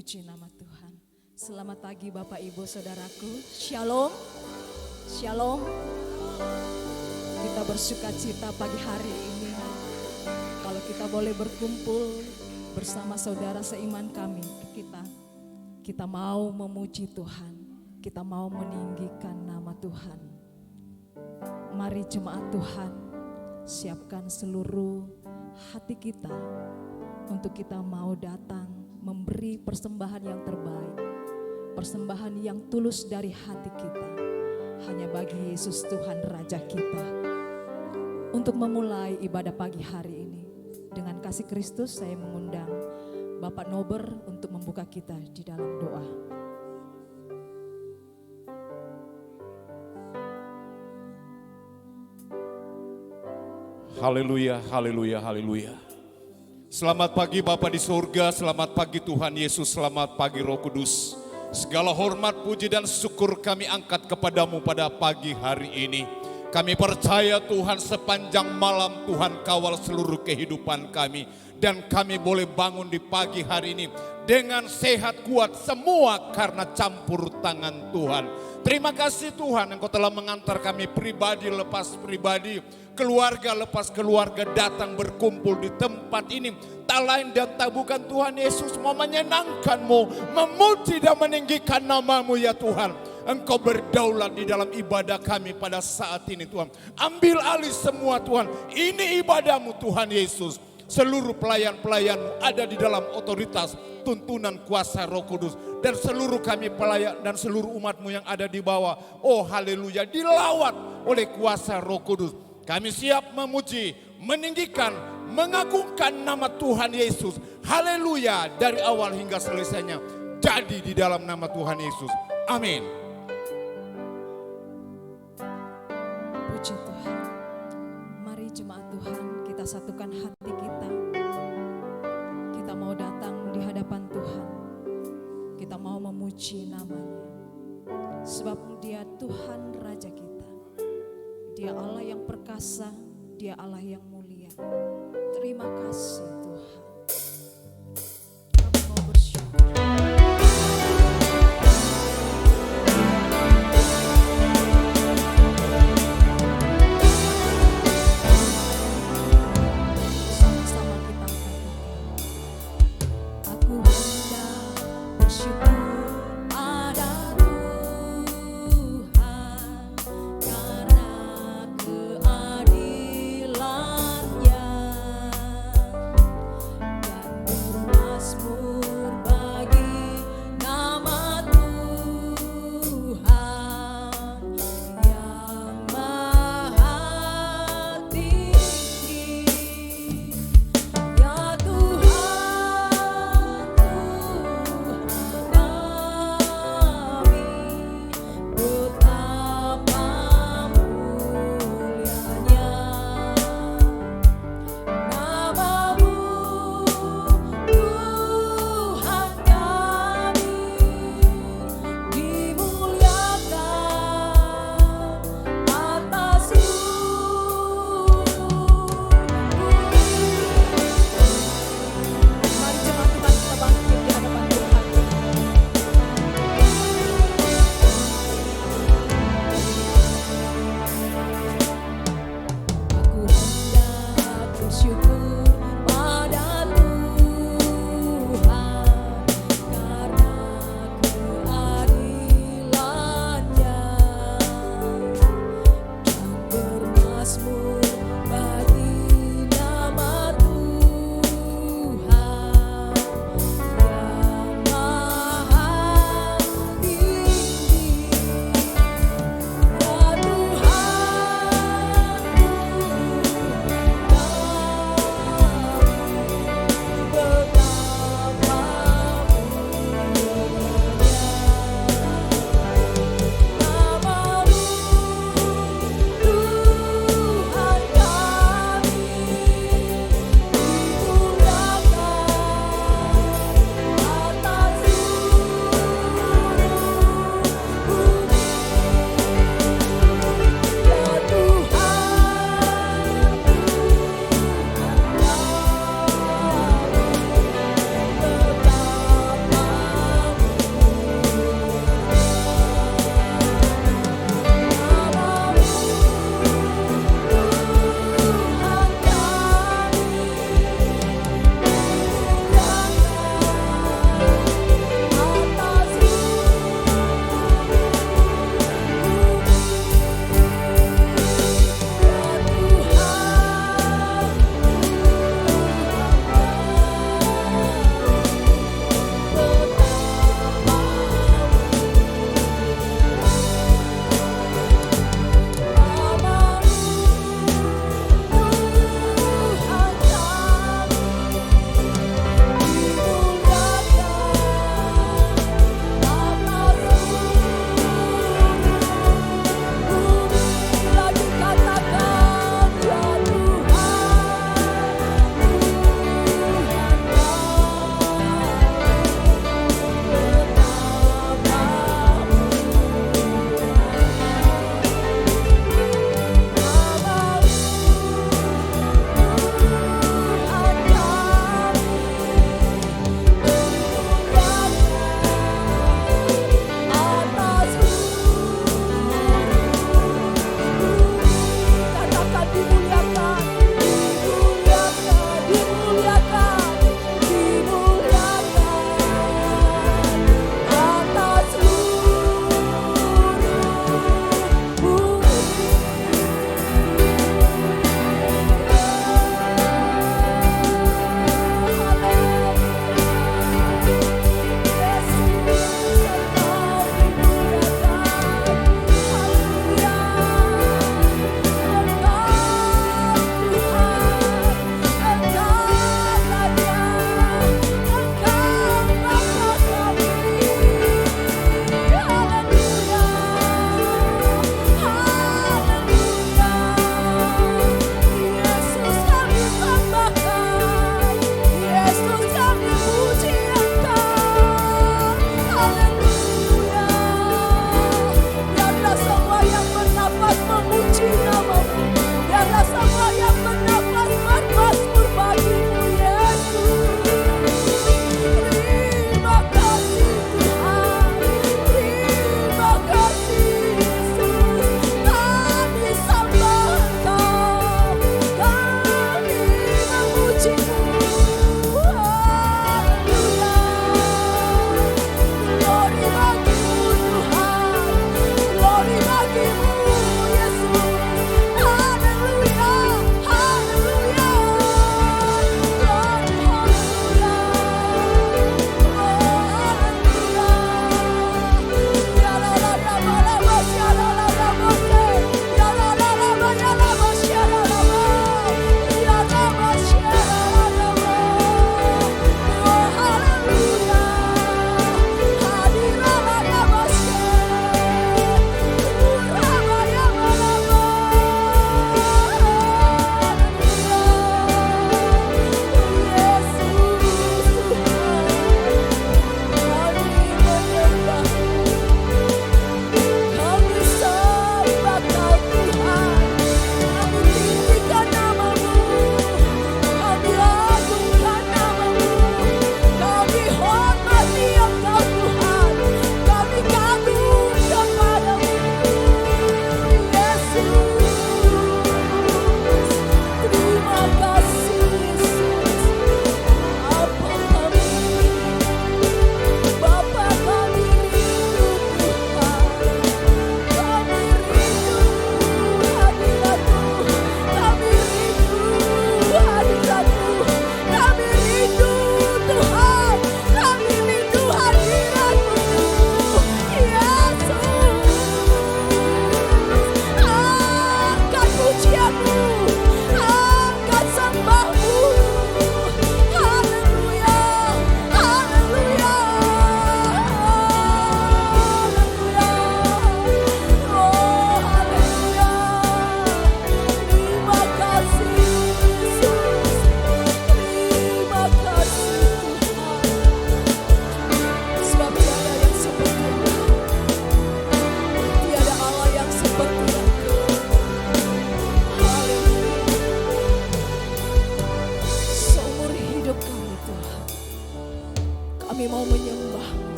Puji nama Tuhan. Selamat pagi Bapak Ibu Saudaraku. Shalom. Shalom. Kita bersuka cita pagi hari ini. Kalau kita boleh berkumpul bersama saudara seiman kami, kita mau memuji Tuhan. Kita mau meninggikan nama Tuhan. Mari jemaat Tuhan, siapkan seluruh hati kita untuk kita mau datang memberi persembahan yang terbaik, persembahan yang tulus dari hati kita, hanya bagi Yesus Tuhan Raja kita. Untuk memulai ibadah pagi hari ini, dengan kasih Kristus saya mengundang Bapak Nober untuk membuka kita di dalam doa. Haleluya, haleluya, haleluya. Selamat pagi Bapa di surga, selamat pagi Tuhan Yesus, selamat pagi Roh Kudus. Segala hormat, puji dan syukur kami angkat kepadamu pada pagi hari ini. Kami percaya Tuhan sepanjang malam Tuhan kawal seluruh kehidupan kami. Dan kami boleh bangun di pagi hari ini dengan sehat kuat semua karena campur tangan Tuhan. Terima kasih Tuhan Engkau telah mengantar kami pribadi lepas pribadi, keluarga lepas keluarga datang berkumpul di tempat ini. Tak lain dan tak bukan Tuhan Yesus mau menyenangkan-Mu, memuji dan meninggikan nama-Mu ya Tuhan. Engkau berdaulat di dalam ibadah kami pada saat ini Tuhan. Ambil alih semua Tuhan, ini ibadah-Mu Tuhan Yesus. Seluruh pelayan-pelayan-Mu ada di dalam otoritas tuntunan kuasa Roh Kudus. Dan seluruh kami pelayan dan seluruh umat-Mu yang ada di bawah. Oh haleluya, dilawat oleh kuasa Roh Kudus. Kami siap memuji, meninggikan, mengagungkan nama Tuhan Yesus. Haleluya, dari awal hingga selesainya. Jadi di dalam nama Tuhan Yesus. Amin. Puji Tuhan. Mari jemaat Tuhan, kita satukan hati kita. Kita mau datang di hadapan Tuhan. Kita mau memuji namanya. Sebab Dia Tuhan Raja kita. Dia Allah yang perkasa, Dia Allah yang mulia. Terima kasih Tuhan. Kami mau bersyukur. Sama-sama kita katakan. Aku hendak bersyukur pada Tuhan karena keadilan-Nya.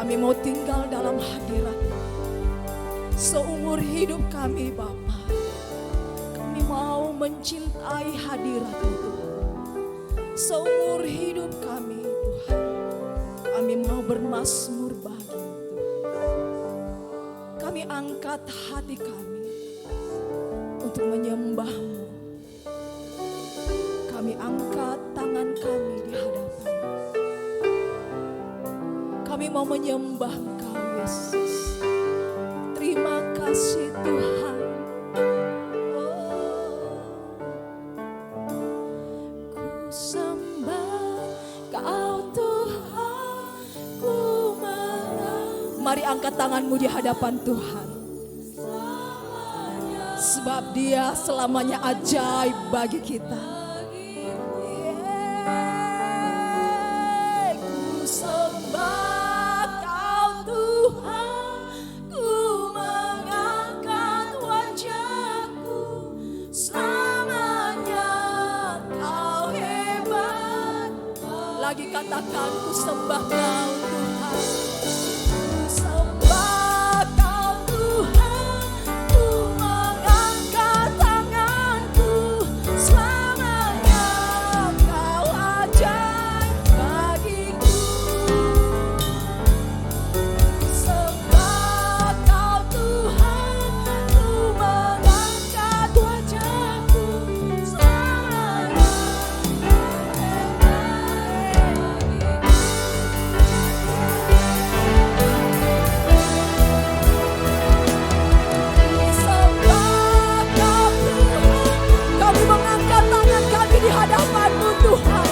Kami mau tinggal dalam hadirat seumur hidup kami Bapa. Kami mau mencintai hadirat-Mu Tuhan. Seumur hidup kami Tuhan, kami mau bermazmur bagi-Mu Tuhan. Kami angkat hati kami untuk menyembah-Mu. Kami angkat tangan kami di hadapan. Kami mau menyembah Engkau Yesus. Terima kasih Tuhan. Ku sembah Kau Tuhan, ku menang. Mari angkat tanganmu di hadapan Tuhan. Sebab Dia selamanya ajaib bagi kita. Lagi katakan, ku sembah Kau Tuhan. Ku sembah Kau Tuhan, ku mengangkat tanganku. Selamanya Kau ajaib bagiku. Ku sembah Kau Tuhan, ku mengangkat wajahku. Selamanya di hadapan-Mu Tuhan.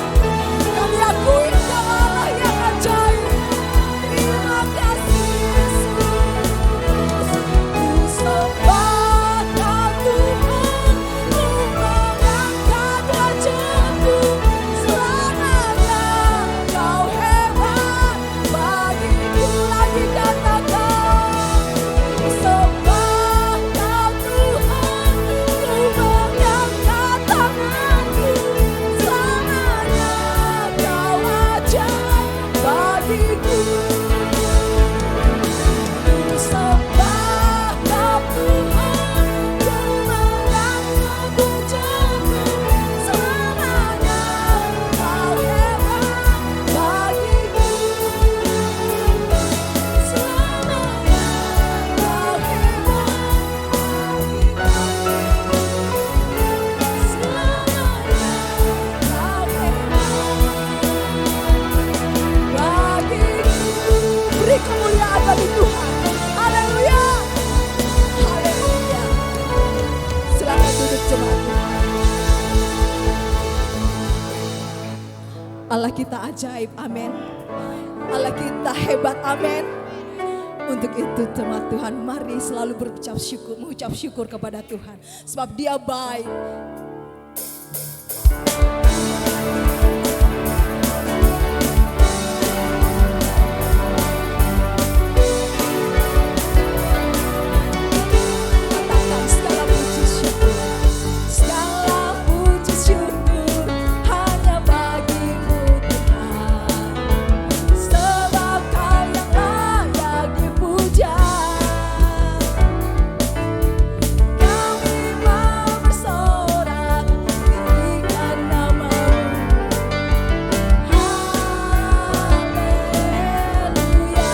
Kami akui Kau Allah yang ajaib. Terima kasih Yesus. Ku sembah Kau Tuhan, ku mengangkat wajahku. Selamanya Kau hebat bagiku. Lagi katakan, ku sembah Kau Tuhan, ku mengangkat tanganku. Selamanya Kau ajaib bagiku. Ku sembah Kau Tuhan, ku mengangkat wajahku. Selamanya Kau hebat bagiku. Selamanya Kau hebat bagiku. Beri kemuliaan bagi Tuhan. Haleluya. Haleluya. Silakan duduk jemaat. Allah kita ajaib, amin. Allah kita hebat, amin. Untuk itu teman Tuhan, mari selalu mengucap syukur kepada Tuhan. Sebab Dia baik. Katakan segala puji syukur. Segala puji syukur hanya bagi-Mu Tuhan. Sebab Kau yang layak dipuja. Kami mau bersorak tinggikan nama-Mu. Haleluya.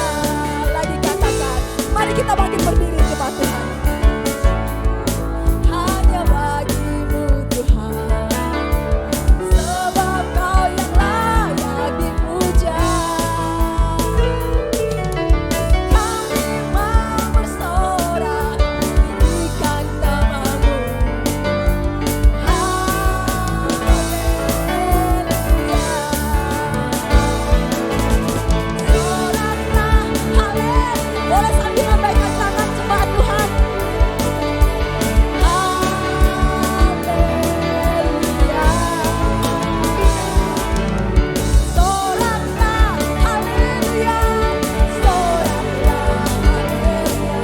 Lagi katakan, mari kita bangkit berdiri kepada Tuhan. Hanya bagi-Mu Tuhan. Sebab Kau yang layak dipuja. Kami mau bersorak tinggikan nama-Mu. Haleluya. Soraklah, haleluya. Boleh sambil lambaikan tangan jemaat Tuhan. Haleluya. Soraklah, haleluya. Soraklah, haleluya.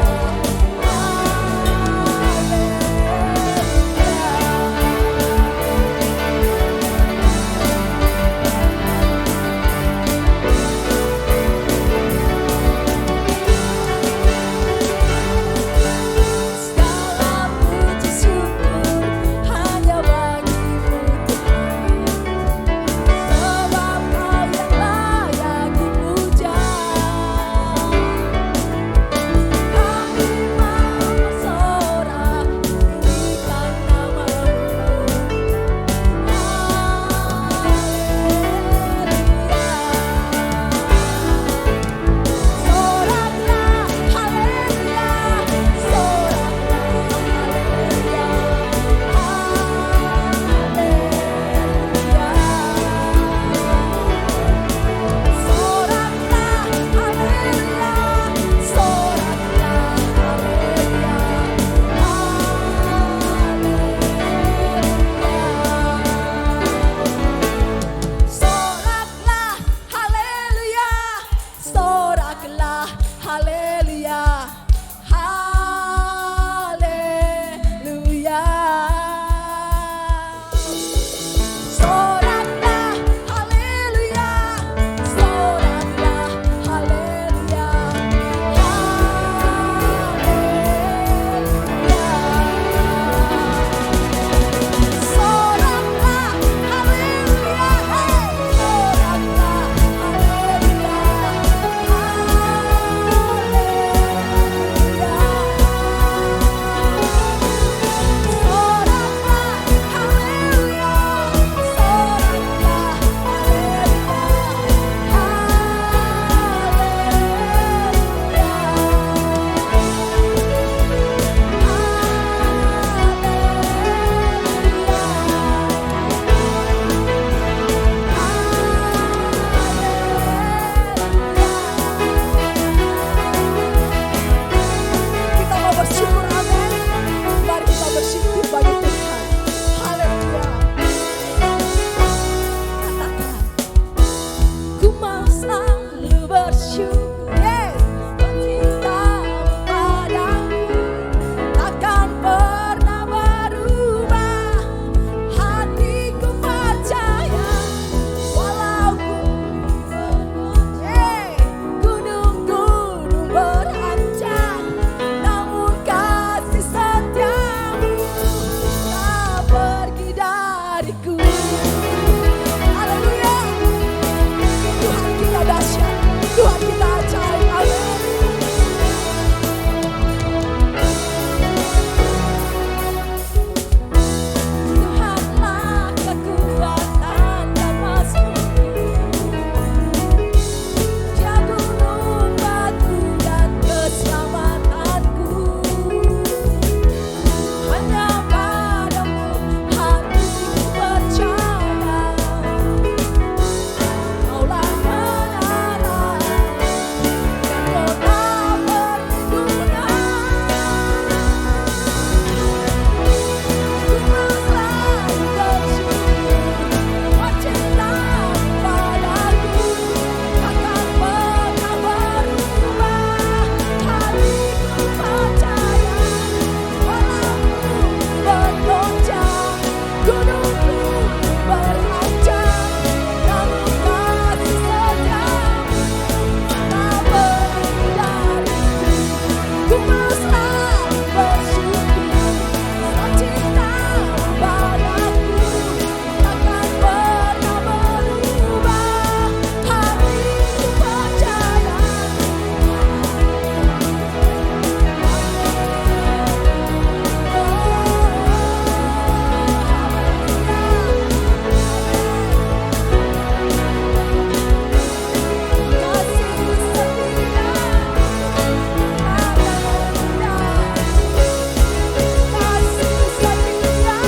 soraklah, haleluya, haleluya. Soraklah, haleluya, soraklah, haleluya, soraklah, haleluya, soraklah, haleluya, kita mau bersyukur, amin. Mari kita bersyukur bagi Tuhan. Haleluya. Katakan, ku mau selalu bersyukur, yes, cintamu padaku takkan pernah berubah. Hatiku percaya, walaupun gunung-gunung berancam, namun kasih setiamu tak pergi dariku. Haleluya. Tuhan kita dahsyat, Tuhan kita ajaib, amin. Tuhanlah kekuatan dan masukku, Dia gunung batu dan keselamatanku. Hanya padamu hatiku percaya, Kaulah menara dan kota perlindungan. Ku mau selalu bersyukur, oh cintamu padaku takkan pernah berubah. Hatiku percaya, walaupun bergoncang, gunungku berancam, namun kasih setiamu tak pergi dariku. Ku mau selalu bersyukur, oh cintamu padaku takkan pernah berubah. Hatiku percaya, kasih setia,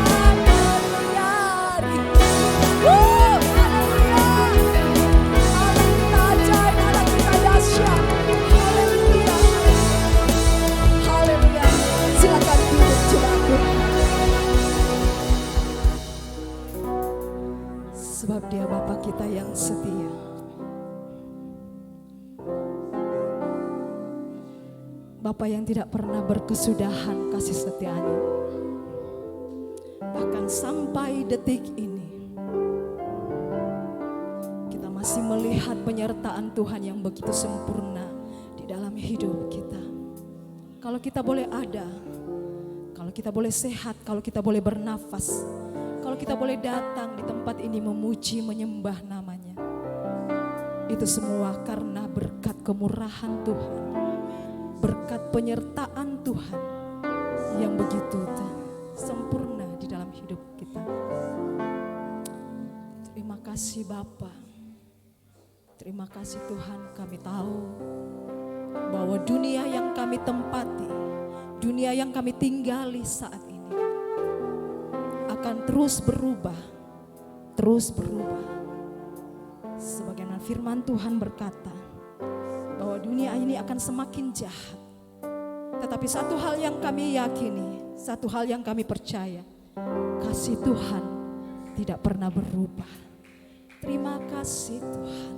kasih setia menyariku. Haleluya. Allah kita ajaib, Allah kita dahsyat. Haleluya. Haleluya. Silakan duduk jemaatku. Sebab Dia Bapa kita yang setia. Bapa yang tidak pernah berkesudahan kasih setianya. Bahkan sampai detik ini kita masih melihat penyertaan Tuhan yang begitu sempurna di dalam hidup kita. Kalau kita boleh ada, kalau kita boleh sehat, kalau kita boleh bernafas, kalau kita boleh datang di tempat ini memuji, menyembah namanya, itu semua karena berkat kemurahan Tuhan, berkat penyertaan Tuhan yang begitu sempurna di dalam hidup kita. Terima kasih Bapa. Terima kasih Tuhan, kami tahu bahwa dunia yang kami tempati, dunia yang kami tinggali saat ini akan terus berubah, terus berubah. Sebagaimana firman Tuhan berkata bahwa dunia ini akan semakin jahat. Tetapi satu hal yang kami yakini, satu hal yang kami percaya, kasih Tuhan tidak pernah berubah. Terima kasih Tuhan.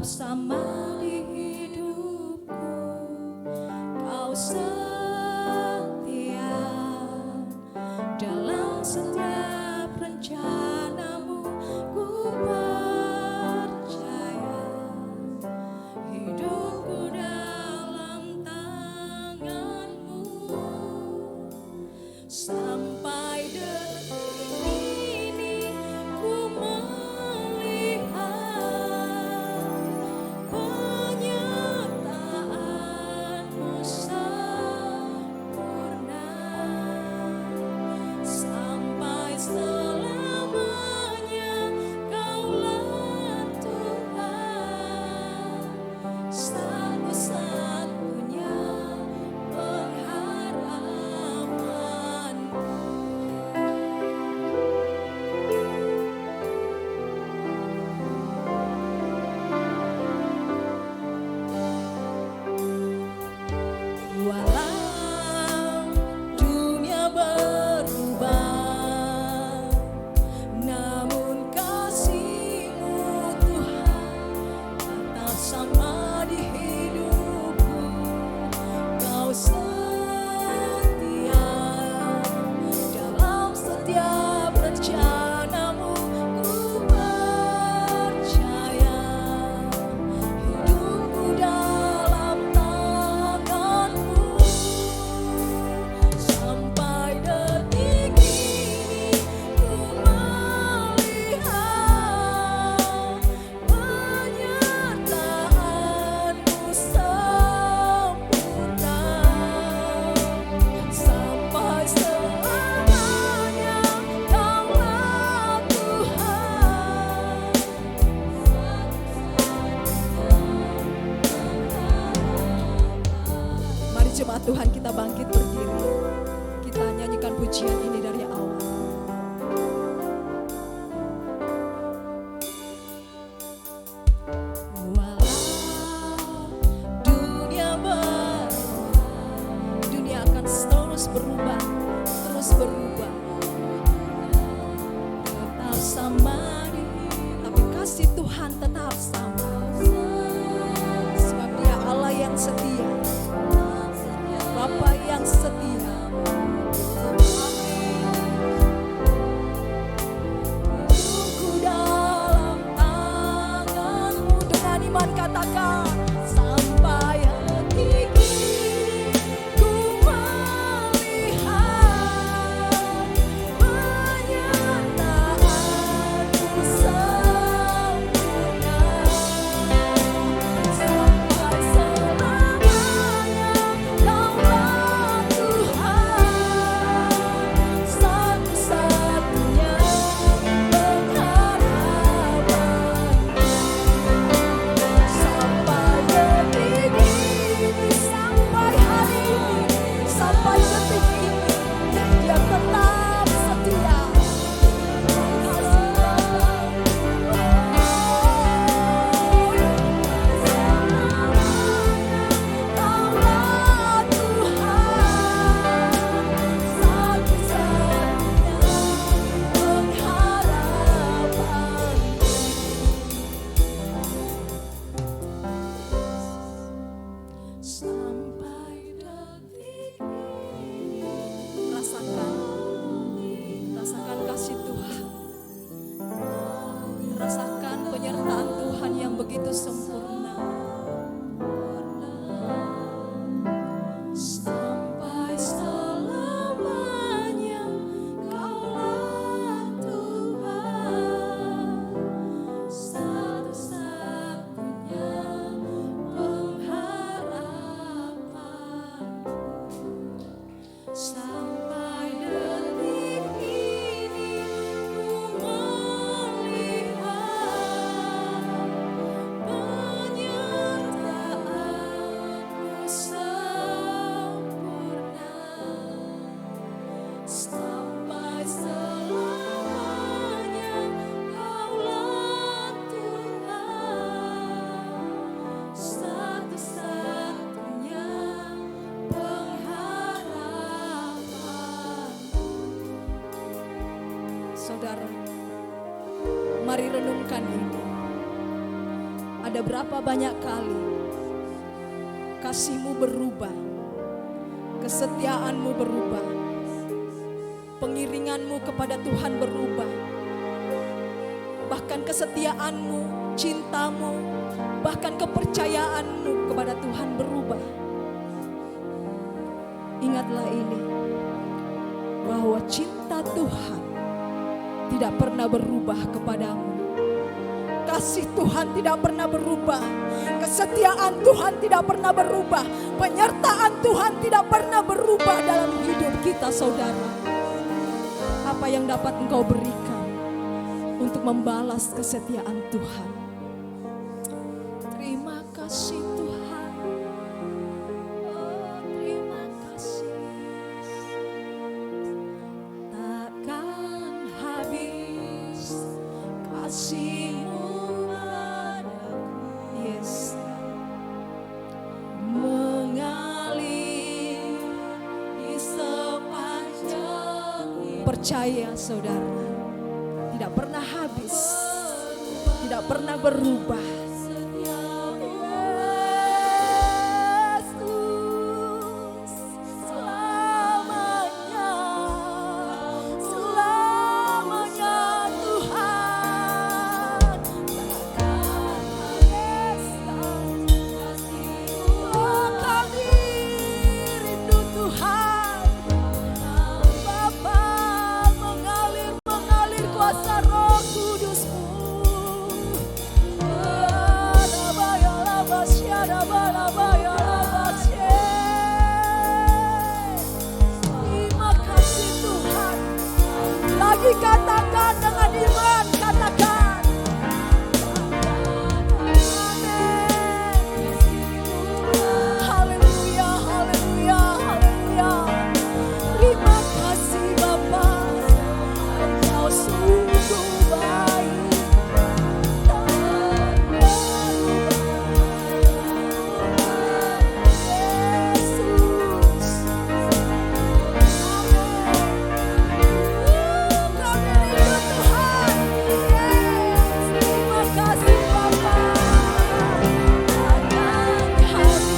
tetap sama di hidupku. Kau setia dalam setiap rencanamu. Ku percaya hidupku dalam tanganmu. Sampai detik ini ku melihat penyertaanmu sempurna. Sampai selamanya Kaulah Tuhan, satu-satunya pengharapanku. Walau dunia berubah, namun kasih-Mu Tuhan tetap sama di hidupku. Kau setia dalam setiap rencanamu. Ku percaya hidupku dalam tanganmu. Sampai detik ini ku melihat penyertaanmu sempurna. Sampai selamanya Kaulah Tuhan, mari jemaat Tuhan kita bangkit berdiri. Kita nyanyikan pujian ini dari awal. Walau dunia berubah, dunia akan terus berubah, terus berubah. Tetap sama tapi kasih Tuhan tetap sama. Sebab Dia Allah yang setia, Bapa yang setia. Hidupku dalam tanganmu. Dengan iman katakan, sampai detik ini ku melihat penyertaanmu sempurna. Sampai selamanya Kaulah Tuhan, satu-satunya pengharapanku. Sampai detik ini, sampai hari ini, sampai detik ini, Dia tetap setia. Kasih Kaulah Tuhan, satu-satunya pengharapanku. Sampai detik ini, rasakan kasih Tuhan, rasakan penyertaan Tuhan yang begitu sempurna. Sampai selamanya Kaulah Tuhan, satu-satunya pengharapanku. Sampai detik ini ku melihat penyertaanmu sempurna. Sampai selamanya Kaulah Tuhan, satu-satunya pengharapanku. Saudara, mari renungkan ini. Ada berapa banyak kali kasih-Mu berubah, kesetiaan-Mu berubah, pengiringan-Mu kepada Tuhan berubah, bahkan kesetiaan-Mu, cinta-Mu, bahkan kepercayaan-Mu kepada Tuhan berubah. Ingatlah ini, bahwa cinta Tuhan tidak pernah berubah kepadamu. Kasih Tuhan tidak pernah berubah. Kesetiaan Tuhan tidak pernah berubah. Penyertaan Tuhan tidak pernah berubah dalam hidup kita, saudara. Apa yang dapat engkau berikan untuk membalas kesetiaan Tuhan? Terima kasih Tuhan. Oh, terima kasih. Takkan habis kasih-Mu padaku. Yes. Mengalir di sepanjang hidup. Percaya saudara, tidak pernah habis, tidak pernah berubah. Yesus selamanya, selamanya Tuhan takkan habiskan kasih-Mu. Oh, kami rindu Tuhan. Bapa, mengalir kuasa Roh Kudus-Mu. Terima kasih Tuhan. Lagi katakan dengan iman, katakan. Amin. Haleluya, haleluya, haleluya. Terima kasih Bapa. Engkau sungguh baik. Yesus. Kami rindu Tuhan. Yes. Terima kasih Bapa. Takkan habis.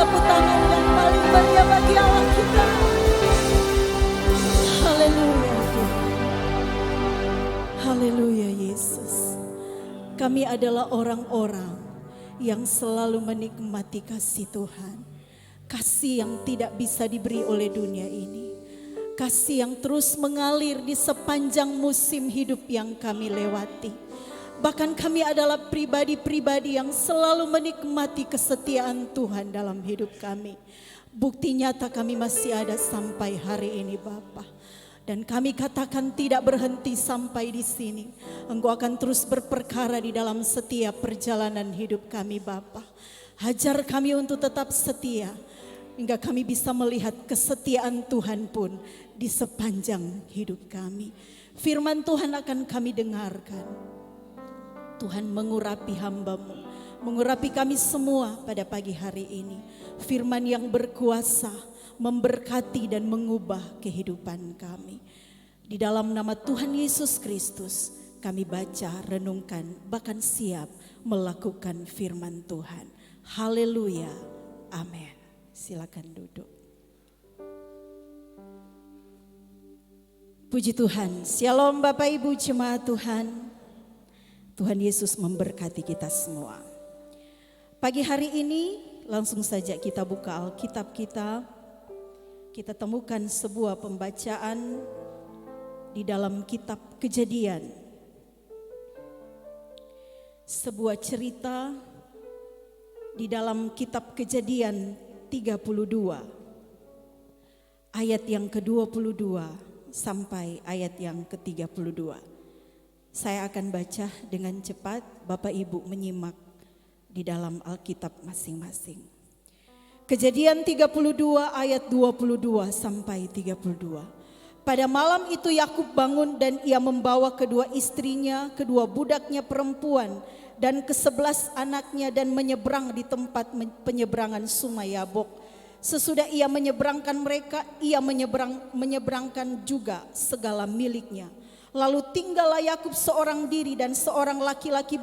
tepuk tangan yang paling meriah bagi Allah kita. Haleluya Tuhan. Haleluya Yesus. Kami adalah orang-orang yang selalu menikmati kasih Tuhan. kasih yang tidak bisa diberi oleh dunia ini. Kasih yang terus mengalir di sepanjang musim hidup yang kami lewati. Bahkan kami adalah pribadi-pribadi yang selalu menikmati kesetiaan Tuhan dalam hidup kami. Bukti nyata kami masih ada sampai hari ini Bapa. Dan kami katakan tidak berhenti sampai di sini. Engkau akan terus berperkara di dalam setiap perjalanan hidup kami Bapa. Ajar kami untuk tetap setia. Hingga kami bisa melihat kesetiaan Tuhan pun di sepanjang hidup kami. Firman Tuhan akan kami dengarkan. Tuhan mengurapi hamba-Mu, mengurapi kami semua pada pagi hari ini. Firman yang berkuasa, memberkati dan mengubah kehidupan kami. Di dalam nama Tuhan Yesus Kristus kami baca, renungkan, bahkan siap melakukan firman Tuhan. Haleluya, amin. Silakan duduk. Puji Tuhan, Shalom Bapak Ibu jemaat Tuhan. Tuhan Yesus memberkati kita semua. Pagi hari ini langsung saja kita buka Alkitab kita. Kita temukan sebuah pembacaan di dalam kitab Kejadian. Sebuah cerita di dalam kitab Kejadian 32. Ayat yang ke-22 sampai ayat yang ke-32. Saya akan baca dengan cepat, Bapak Ibu menyimak di dalam Alkitab masing-masing. Kejadian 32 ayat 22 sampai 32. Pada malam itu Yakub bangun dan ia membawa kedua istrinya, kedua budaknya perempuan dan ke-11 anaknya dan menyeberang di tempat penyeberangan sungai Yabok. Sesudah ia menyeberangkan mereka, ia menyeberangkan juga segala miliknya. Lalu tinggallah Yakub seorang diri dan seorang laki-laki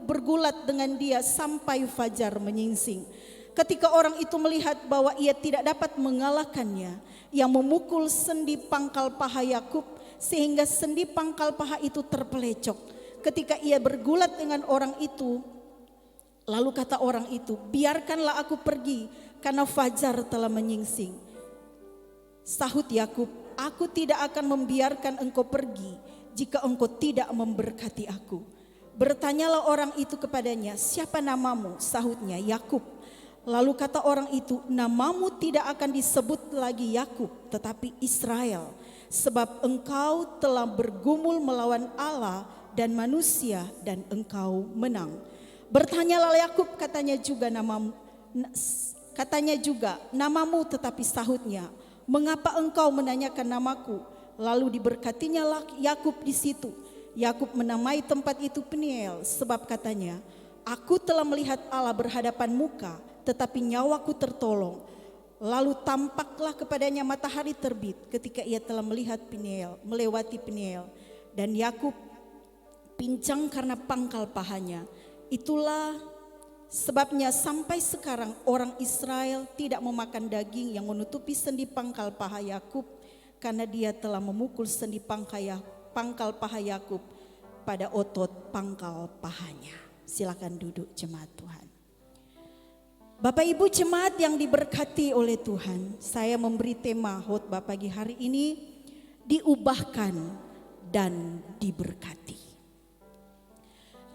bergulat dengan dia sampai fajar menyingsing. Ketika orang itu melihat bahwa ia tidak dapat mengalahkannya, ia memukul sendi pangkal paha Yakub sehingga sendi pangkal paha itu terpelecok. Ketika ia bergulat dengan orang itu, lalu kata orang itu, biarkanlah aku pergi karena fajar telah menyingsing. Sahut Yakub, aku tidak akan membiarkan engkau pergi jika engkau tidak memberkati aku. Bertanyalah orang itu kepadanya, siapa namamu? Sahutnya, Yakub. Lalu kata orang itu, namamu tidak akan disebut lagi Yakub, tetapi Israel. Sebab engkau telah bergumul melawan Allah dan manusia dan engkau menang. Bertanyalah Yakub, katanya juga namamu, tetapi sahutnya, mengapa engkau menanyakan namaku? Lalu diberkatinya Yakub di situ. Yakub menamai tempat itu Peniel, sebab katanya, aku telah melihat Allah berhadapan muka, tetapi nyawaku tertolong. Lalu tampaklah kepadanya matahari terbit ketika ia telah melewati Peniel. Dan Yakub pincang karena pangkal pahanya. Itulah sebabnya sampai sekarang orang Israel tidak memakan daging yang menutupi sendi pangkal paha Yakub, karena dia telah memukul sendi pangkal paha Yakub pada otot pangkal pahanya. Silakan duduk jemaat Tuhan. Bapak Ibu jemaat yang diberkati oleh Tuhan, saya memberi tema khotbah pagi hari ini, diubahkan dan diberkati.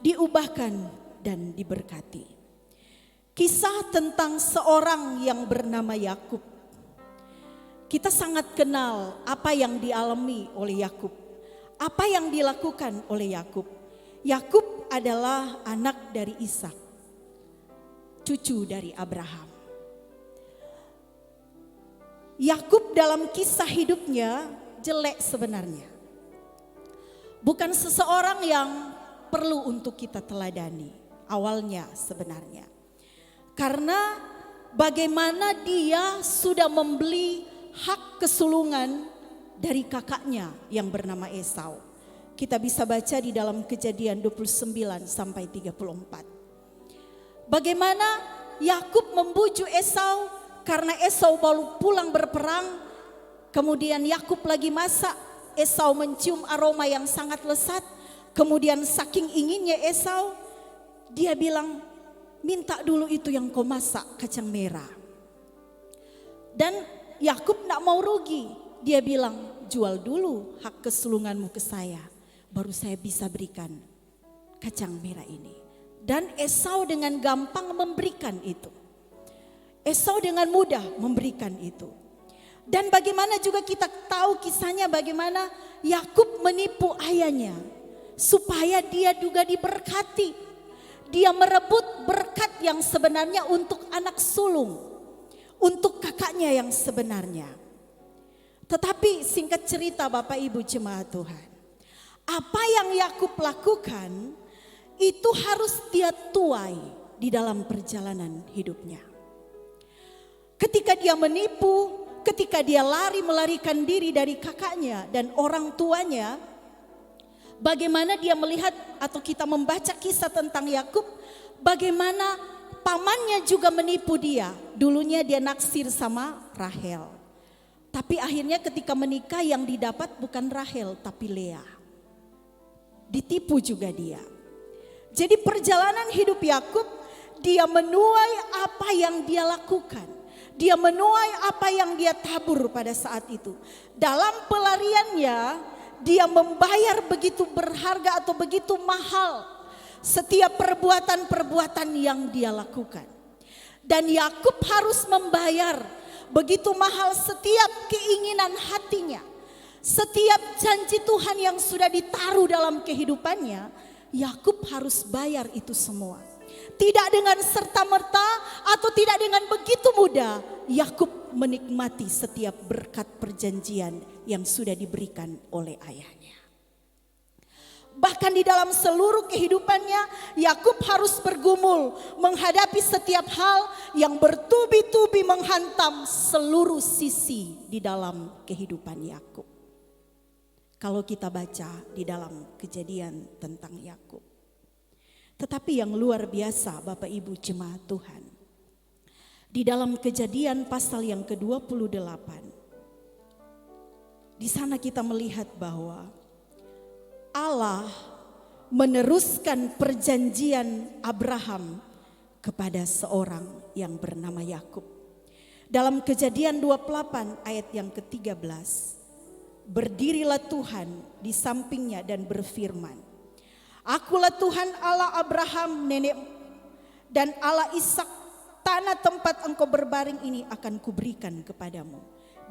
Diubahkan dan diberkati. Kisah tentang seorang yang bernama Yakub. Kita sangat kenal apa yang dialami oleh Yakub, apa yang dilakukan oleh Yakub. Yakub adalah anak dari Ishak, cucu dari Abraham. Yakub dalam kisah hidupnya jelek sebenarnya. Bukan seseorang yang perlu untuk kita teladani awalnya sebenarnya. Karena bagaimana dia sudah membeli hak kesulungan dari kakaknya yang bernama Esau. Kita bisa baca di dalam Kejadian 29 sampai 34. Bagaimana Yakub membujuk Esau karena Esau baru pulang berperang. Kemudian Yakub lagi masak, Esau mencium aroma yang sangat lesat. Kemudian saking inginnya Esau, dia bilang, minta dulu itu yang kau masak kacang merah. Dan Yakub tidak mau rugi. Dia bilang, jual dulu hak kesulunganmu ke saya, baru saya bisa berikan kacang merah ini. Dan Esau dengan gampang memberikan itu. Esau dengan mudah memberikan itu. Dan bagaimana juga kita tahu kisahnya bagaimana Yakub menipu ayahnya supaya dia juga diberkati. Dia merebut berkat yang sebenarnya untuk anak sulung, untuk kakaknya yang sebenarnya. Tetapi singkat cerita Bapak Ibu jemaat Tuhan, apa yang Yakub lakukan itu harus dia tuai di dalam perjalanan hidupnya. Ketika dia menipu, ketika dia melarikan diri dari kakaknya dan orang tuanya, bagaimana dia melihat atau kita membaca kisah tentang Yakub, bagaimana pamannya juga menipu dia. Dulunya dia naksir sama Rahel. Tapi akhirnya ketika menikah yang didapat bukan Rahel tapi Lea. Ditipu juga dia. Jadi perjalanan hidup Yakub, dia menuai apa yang dia lakukan. Dia menuai apa yang dia tabur pada saat itu. Dalam pelariannya, dia membayar begitu berharga atau begitu mahal setiap perbuatan-perbuatan yang dia lakukan. Dan Yakub harus membayar begitu mahal setiap keinginan hatinya. Setiap janji Tuhan yang sudah ditaruh dalam kehidupannya, Yakub harus bayar itu semua. Tidak dengan serta-merta atau tidak dengan begitu mudah, Yakub menikmati setiap berkat perjanjian yang sudah diberikan oleh ayahnya. Bahkan di dalam seluruh kehidupannya, Yakub harus bergumul menghadapi setiap hal yang bertubi-tubi menghantam seluruh sisi di dalam kehidupan Yakub. Kalau kita baca di dalam Kejadian tentang Yakub. Tetapi yang luar biasa Bapak Ibu jemaat Tuhan, di dalam Kejadian pasal yang ke-28, di sana kita melihat bahwa Allah meneruskan perjanjian Abraham kepada seorang yang bernama Yakub. Dalam Kejadian 28 ayat yang ke-13, berdirilah Tuhan di sampingnya dan berfirman, Akulah Tuhan Allah Abraham nenek dan Allah Ishak. Tanah tempat engkau berbaring ini akan kuberikan kepadamu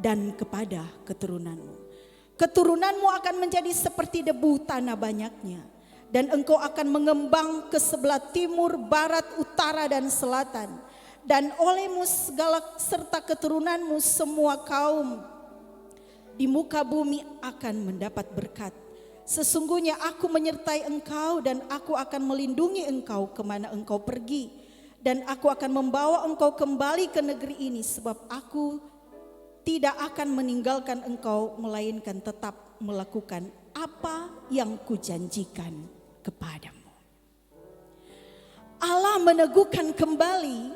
dan kepada keturunanmu. Keturunanmu akan menjadi seperti debu tanah banyaknya. Dan engkau akan mengembang ke sebelah timur, barat, utara dan selatan. Dan olehmu segala serta keturunanmu semua kaum di muka bumi akan mendapat berkat. Sesungguhnya aku menyertai engkau dan aku akan melindungi engkau kemana engkau pergi. Dan aku akan membawa engkau kembali ke negeri ini sebab aku tidak akan meninggalkan engkau melainkan tetap melakukan apa yang kujanjikan kepadamu. Allah meneguhkan kembali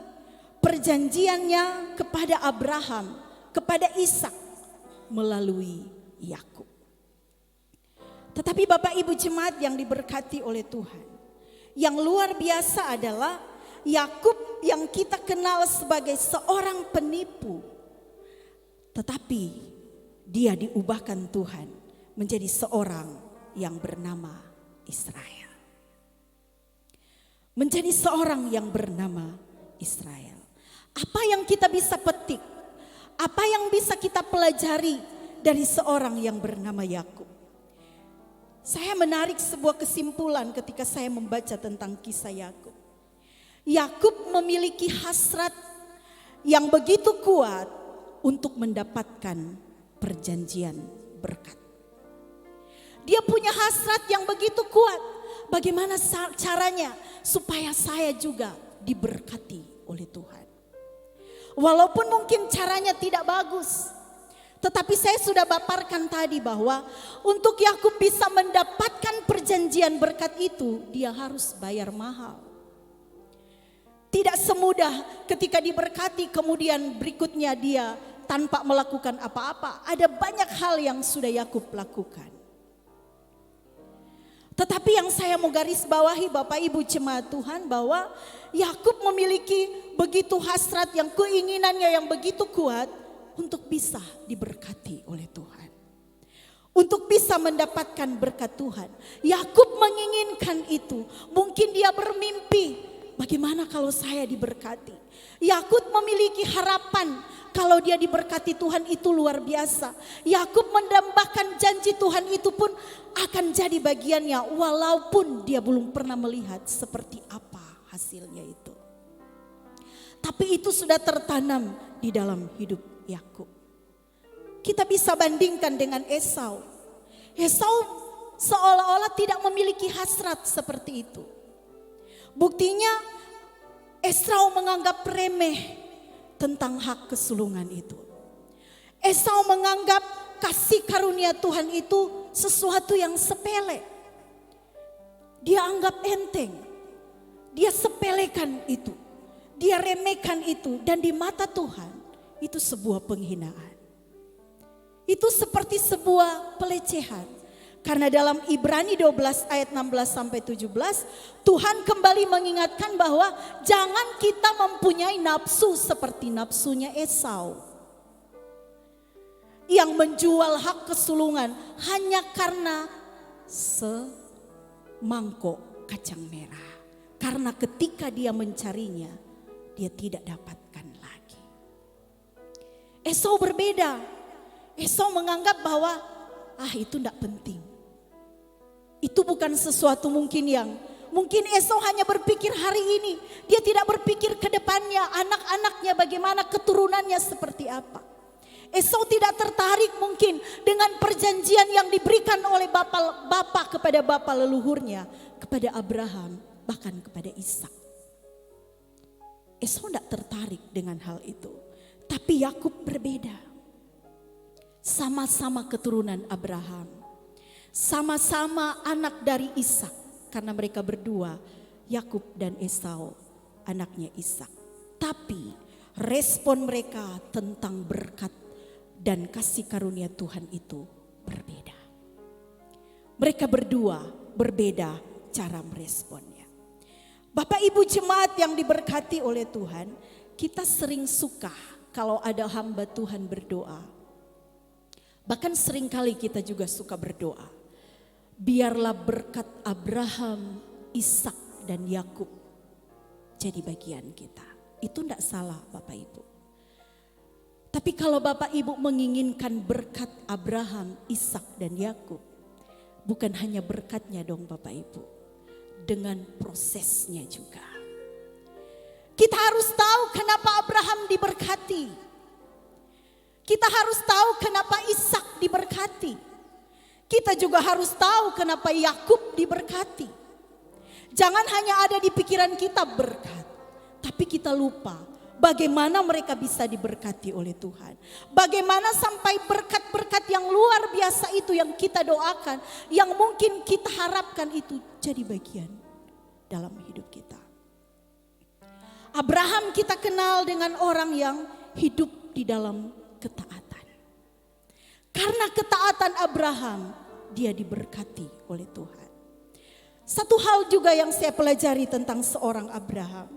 perjanjiannya kepada Abraham, kepada Ishak melalui Yakub. Tetapi Bapak Ibu jemaat yang diberkati oleh Tuhan, yang luar biasa adalah Yakub yang kita kenal sebagai seorang penipu, tetapi dia diubahkan Tuhan menjadi seorang yang bernama Israel. Menjadi seorang yang bernama Israel. Apa yang kita bisa petik? Apa yang bisa kita pelajari dari seorang yang bernama Yakub? Saya menarik sebuah kesimpulan ketika saya membaca tentang kisah Yakub. Yakub memiliki hasrat yang begitu kuat untuk mendapatkan perjanjian berkat. Dia punya hasrat yang begitu kuat. Bagaimana caranya supaya saya juga diberkati oleh Tuhan. Walaupun mungkin caranya tidak bagus, tetapi saya sudah paparkan tadi bahwa untuk Yakub bisa mendapatkan perjanjian berkat itu, dia harus bayar mahal. Tidak semudah ketika diberkati kemudian berikutnya dia tanpa melakukan apa-apa. Ada banyak hal yang sudah Yakub lakukan. Tetapi yang saya mau garis bawahi Bapak Ibu jemaat Tuhan, bahwa Yakub memiliki begitu hasrat yang keinginannya yang begitu kuat untuk bisa diberkati oleh Tuhan. Untuk bisa mendapatkan berkat Tuhan. Yakub menginginkan itu. Mungkin dia bermimpi, bagaimana kalau saya diberkati? Yakub memiliki harapan kalau dia diberkati Tuhan itu luar biasa. Yakub mendambakan janji Tuhan itu pun akan jadi bagiannya walaupun dia belum pernah melihat seperti apa hasilnya itu. Tapi itu sudah tertanam di dalam hidup Yakub. Kita bisa bandingkan dengan Esau. Esau seolah-olah tidak memiliki hasrat seperti itu. Buktinya Esau menganggap remeh tentang hak kesulungan itu. Esau menganggap kasih karunia Tuhan itu sesuatu yang sepele. Dia anggap enteng. Dia sepelekan itu. Dia remehkan itu. Dan di mata Tuhan itu sebuah penghinaan. Itu seperti sebuah pelecehan. Karena dalam Ibrani 12 ayat 16 sampai 17, Tuhan kembali mengingatkan bahwa jangan kita mempunyai nafsu seperti nafsunya Esau. Yang menjual hak kesulungan hanya karena semangkok kacang merah. Karena ketika dia mencarinya, dia tidak dapatkan lagi. Esau berbeda. Esau menganggap bahwa itu tidak penting. Itu bukan sesuatu mungkin Esau hanya berpikir hari ini. Dia tidak berpikir ke depannya, anak-anaknya bagaimana, keturunannya seperti apa. Esau tidak tertarik mungkin dengan perjanjian yang diberikan oleh bapak kepada bapak leluhurnya, kepada Abraham, bahkan kepada Ishak. Esau tidak tertarik dengan hal itu. Tapi Yakub berbeda. Sama-sama keturunan Abraham. Sama-sama anak dari Ishak. Karena mereka berdua, Yakub dan Esau, anaknya Ishak. Tapi respon mereka tentang berkat dan kasih karunia Tuhan itu berbeda. Mereka berdua berbeda cara meresponnya. Bapak Ibu jemaat yang diberkati oleh Tuhan, kita sering suka kalau ada hamba Tuhan berdoa. Bahkan seringkali kita juga suka berdoa. Biarlah berkat Abraham, Ishak dan Yakub jadi bagian kita. Itu tidak salah Bapak Ibu. Tapi kalau Bapak Ibu menginginkan berkat Abraham, Ishak dan Yakub, bukan hanya berkatnya dong Bapak Ibu, dengan prosesnya juga. Kita harus tahu kenapa Abraham diberkati. Kita harus tahu kenapa Ishak diberkati. Kita juga harus tahu kenapa Yakub diberkati. Jangan hanya ada di pikiran kita berkat, tapi kita lupa bagaimana mereka bisa diberkati oleh Tuhan. Bagaimana sampai berkat-berkat yang luar biasa itu yang kita doakan, yang mungkin kita harapkan itu jadi bagian dalam hidup kita. Abraham kita kenal dengan orang yang hidup di dalam ketaatan. Karena ketaatan Abraham, dia diberkati oleh Tuhan. Satu hal juga yang saya pelajari tentang seorang Abraham.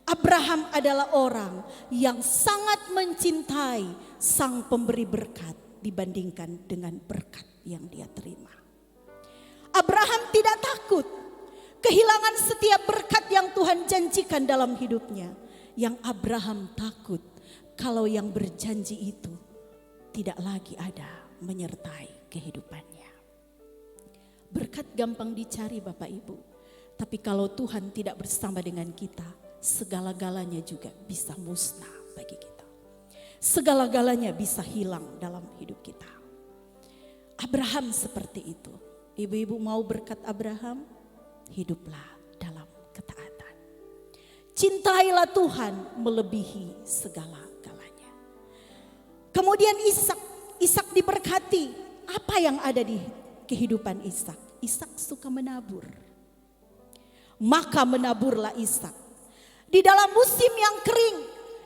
Abraham adalah orang yang sangat mencintai sang pemberi berkat dibandingkan dengan berkat yang dia terima. Abraham tidak takut kehilangan setiap berkat yang Tuhan janjikan dalam hidupnya. Yang Abraham takut kalau yang berjanji itu tidak lagi ada menyertai kehidupannya. Berkat gampang dicari Bapak Ibu. Tapi kalau Tuhan tidak bersama dengan kita, segala-galanya juga bisa musnah bagi kita. Segala-galanya bisa hilang dalam hidup kita. Abraham seperti itu. Ibu-ibu mau berkat Abraham? Hiduplah dalam ketaatan. Cintailah Tuhan melebihi segala-galanya. Kemudian Ishak diberkati. Apa yang ada di kehidupan Ishak? Ishak suka menabur. Maka menaburlah Ishak. Di dalam musim yang kering,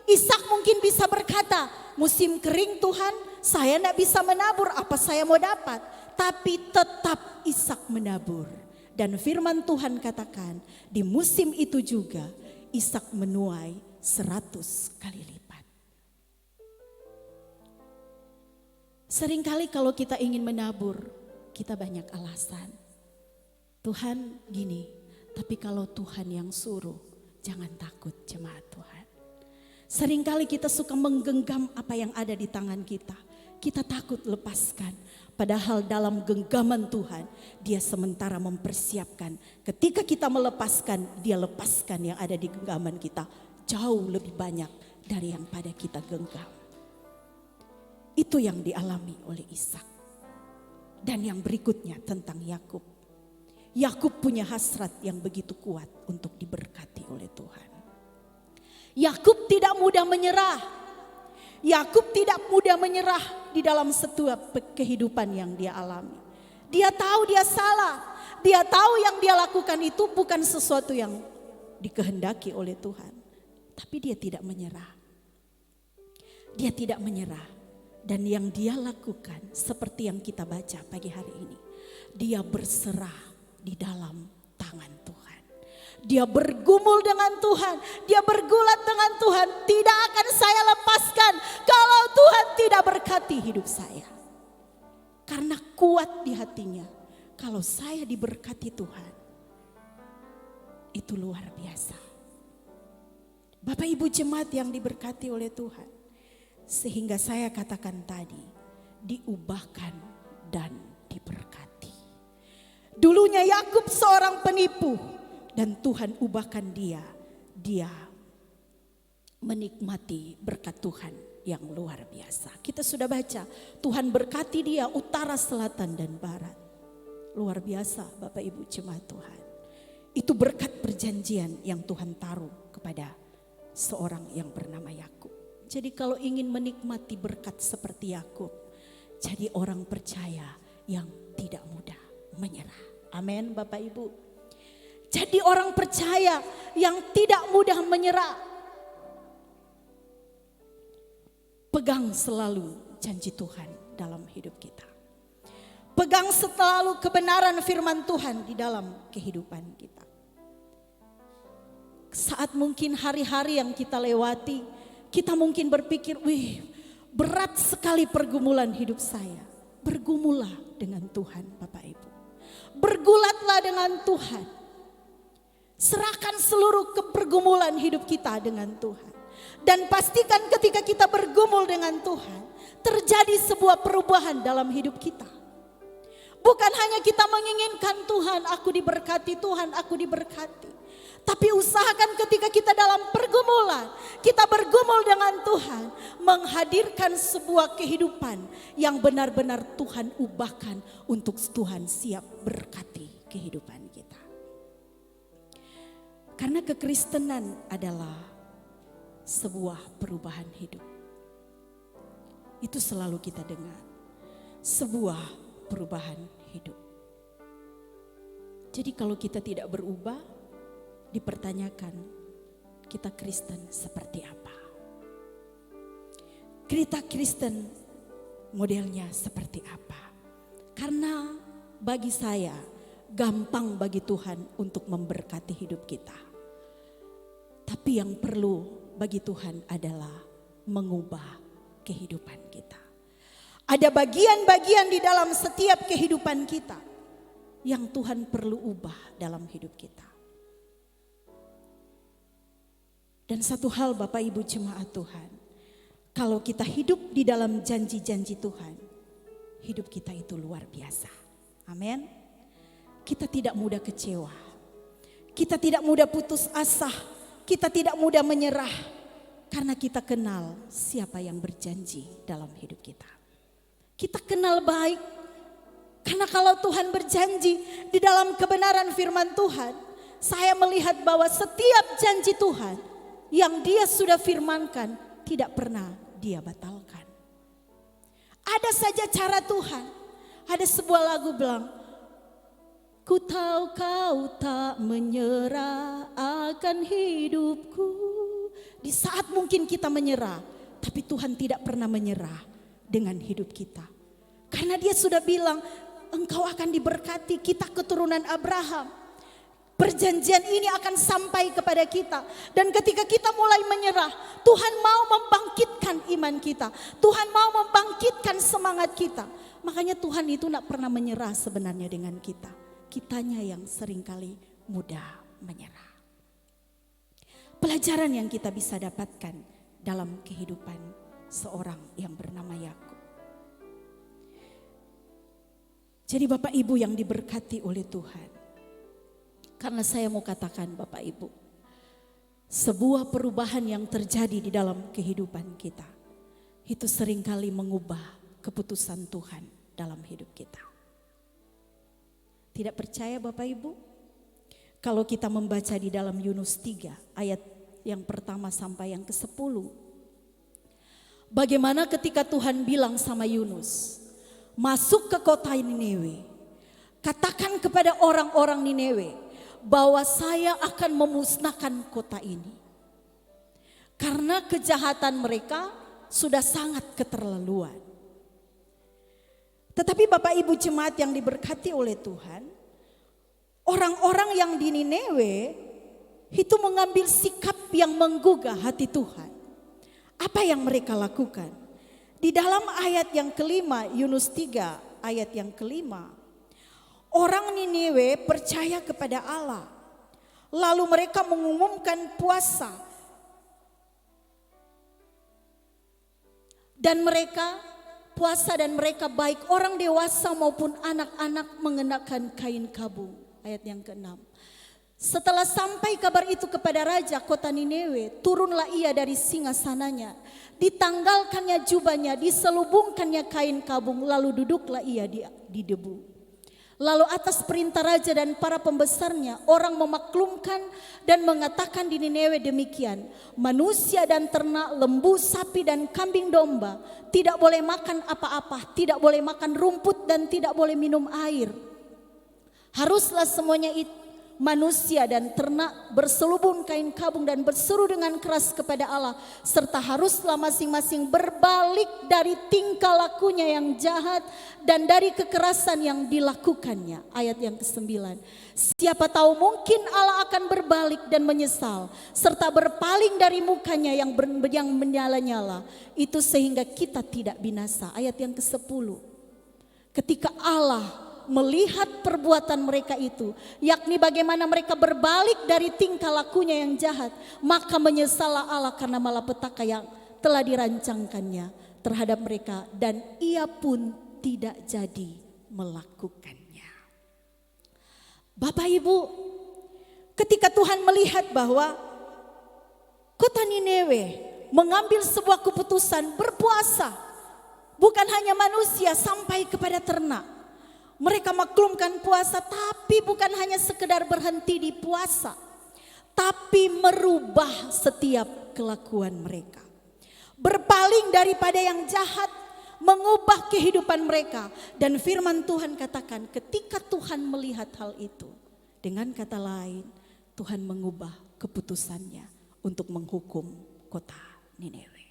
Ishak mungkin bisa berkata, musim kering Tuhan, saya tidak bisa menabur, apa saya mau dapat? Tapi tetap Ishak menabur. Dan firman Tuhan katakan, di musim itu juga Ishak menuai 100 kali lipat. Seringkali kalau kita ingin menabur, kita banyak alasan. Tuhan gini, tapi kalau Tuhan yang suruh, jangan takut jemaat Tuhan. Seringkali kita suka menggenggam apa yang ada di tangan kita. Kita takut lepaskan. Padahal dalam genggaman Tuhan, Dia sementara mempersiapkan. Ketika kita melepaskan, Dia lepaskan yang ada di genggaman kita. Jauh lebih banyak dari yang pada kita genggam. Itu yang dialami oleh Ishak. Dan yang berikutnya tentang Yakub. Yakub punya hasrat yang begitu kuat untuk diberkati oleh Tuhan. Yakub tidak mudah menyerah. Yakub tidak mudah menyerah di dalam setiap kehidupan yang dia alami. Dia tahu dia salah. Dia tahu yang dia lakukan itu bukan sesuatu yang dikehendaki oleh Tuhan. Tapi dia tidak menyerah. Dia tidak menyerah. Dan yang dia lakukan seperti yang kita baca pagi hari ini. Dia berserah di dalam tangan Tuhan. Dia bergumul dengan Tuhan. Dia bergulat dengan Tuhan. Tidak akan saya lepaskan kalau Tuhan tidak berkati hidup saya. Karena kuat di hatinya. Kalau saya diberkati Tuhan. Itu luar biasa. Bapak Ibu jemaat yang diberkati oleh Tuhan. Sehingga saya katakan tadi. Diubahkan dan diberkati. Dulunya Yakub seorang penipu dan Tuhan ubahkan dia. Dia menikmati berkat Tuhan yang luar biasa. Kita sudah baca, Tuhan berkati dia utara, selatan dan barat. Luar biasa Bapak Ibu jemaat Tuhan. Itu berkat perjanjian yang Tuhan taruh kepada seorang yang bernama Yakub. Jadi kalau ingin menikmati berkat seperti Yakub, jadi orang percaya yang tidak mudah menyerah. Amin Bapak Ibu. Jadi orang percaya yang tidak mudah menyerah. Pegang selalu janji Tuhan dalam hidup kita. Pegang selalu kebenaran firman Tuhan di dalam kehidupan kita. Saat mungkin hari-hari yang kita lewati, kita mungkin berpikir, wih berat sekali pergumulan hidup saya. Bergumulah dengan Tuhan Bapak Ibu. Bergulatlah dengan Tuhan. Serahkan seluruh pergumulan hidup kita dengan Tuhan. Dan pastikan ketika kita bergumul dengan Tuhan, terjadi sebuah perubahan dalam hidup kita. Bukan hanya kita menginginkan Tuhan, aku diberkati, Tuhan aku diberkati. Tapi usahakan ketika kita dalam pergumulan, kita bergumul dengan Tuhan, menghadirkan sebuah kehidupan yang benar-benar Tuhan ubahkan untuk Tuhan siap berkati kehidupan kita. Karena kekristenan adalah sebuah perubahan hidup. Itu selalu kita dengar. Sebuah perubahan hidup. Jadi kalau kita tidak berubah, dipertanyakan kita Kristen seperti apa. Kita Kristen modelnya seperti apa. Karena bagi saya gampang bagi Tuhan untuk memberkati hidup kita. Tapi yang perlu bagi Tuhan adalah mengubah kehidupan kita. Ada bagian-bagian di dalam setiap kehidupan kita yang Tuhan perlu ubah dalam hidup kita. Dan satu hal Bapak Ibu jemaat Tuhan, kalau kita hidup di dalam janji-janji Tuhan, hidup kita itu luar biasa. Amin. Kita tidak mudah kecewa. Kita tidak mudah putus asa. Kita tidak mudah menyerah. Karena kita kenal siapa yang berjanji dalam hidup kita. Kita kenal baik. Karena kalau Tuhan berjanji di dalam kebenaran firman Tuhan, saya melihat bahwa setiap janji Tuhan yang Dia sudah firmankan tidak pernah Dia batalkan. Ada saja cara Tuhan. Ada sebuah lagu bilang, ku tahu kau tak menyerah akan hidupku. Di saat mungkin kita menyerah, tapi Tuhan tidak pernah menyerah dengan hidup kita. Karena Dia sudah bilang, engkau akan diberkati, kita keturunan Abraham. Perjanjian ini akan sampai kepada kita. Dan ketika kita mulai menyerah, Tuhan mau membangkitkan iman kita. Tuhan mau membangkitkan semangat kita. Makanya Tuhan itu tidak pernah menyerah sebenarnya dengan kita. Kitanya yang seringkali mudah menyerah. Pelajaran yang kita bisa dapatkan dalam kehidupan seorang yang bernama Yakub. Jadi Bapak Ibu yang diberkati oleh Tuhan. Karena saya mau katakan Bapak Ibu, sebuah perubahan yang terjadi di dalam kehidupan kita, itu seringkali mengubah keputusan Tuhan dalam hidup kita. Tidak percaya Bapak Ibu? Kalau kita membaca di dalam Yunus 3 ayat yang pertama sampai yang ke-10. Bagaimana ketika Tuhan bilang sama Yunus, masuk ke kota Niniwe, katakan kepada orang-orang Niniwe, bahwa saya akan memusnahkan kota ini. Karena kejahatan mereka sudah sangat keterlaluan. Tetapi Bapak Ibu jemaat yang diberkati oleh Tuhan, orang-orang yang di Niniwe itu mengambil sikap yang menggugah hati Tuhan. Apa yang mereka lakukan? Di dalam ayat yang kelima, Yunus 3 ayat yang kelima, orang Niniwe percaya kepada Allah. Lalu mereka mengumumkan puasa. Dan mereka puasa dan mereka baik orang dewasa maupun anak-anak mengenakan kain kabung. Ayat yang ke-6. Setelah sampai kabar itu kepada raja kota Niniwe, turunlah ia dari singgasananya. Ditanggalkannya jubahnya, diselubungkannya kain kabung, lalu duduklah ia di debu. Lalu atas perintah raja dan para pembesarnya, orang memaklumkan dan mengatakan di Niniwe demikian, manusia dan ternak, lembu, sapi dan kambing domba tidak boleh makan apa-apa, tidak boleh makan rumput dan tidak boleh minum air. Haruslah semuanya itu, manusia dan ternak berselubung kain kabung dan berseru dengan keras kepada Allah, serta haruslah masing-masing berbalik dari tingkah lakunya yang jahat dan dari kekerasan yang dilakukannya. Ayat yang ke-9. Siapa tahu mungkin Allah akan berbalik dan menyesal serta berpaling dari mukanya yang menyala-nyala itu sehingga kita tidak binasa. Ayat yang ke-10. Ketika Allah melihat perbuatan mereka itu, yakni bagaimana mereka berbalik dari tingkah lakunya yang jahat, maka menyesallah Allah karena malapetaka yang telah dirancangkannya terhadap mereka, dan ia pun tidak jadi melakukannya. Bapak Ibu, ketika Tuhan melihat bahwa kota Niniwe mengambil sebuah keputusan berpuasa, bukan hanya manusia sampai kepada ternak. Mereka maklumkan puasa, tapi bukan hanya sekedar berhenti di puasa, tapi merubah setiap kelakuan mereka. Berpaling daripada yang jahat, mengubah kehidupan mereka. Dan firman Tuhan katakan ketika Tuhan melihat hal itu, dengan kata lain, Tuhan mengubah keputusannya untuk menghukum kota Niniwe.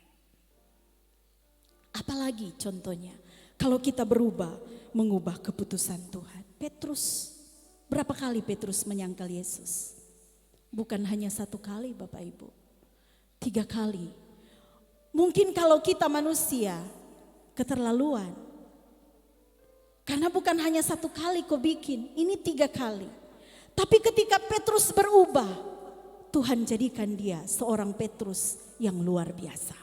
Apalagi contohnya, kalau kita berubah, mengubah keputusan Tuhan. Petrus, berapa kali Petrus menyangkal Yesus? Bukan hanya 1 kali Bapak Ibu, 3 kali. Mungkin kalau kita manusia, keterlaluan. Karena bukan hanya 1 kali kau bikin, ini 3 kali. Tapi ketika Petrus berubah, Tuhan jadikan dia seorang Petrus yang luar biasa.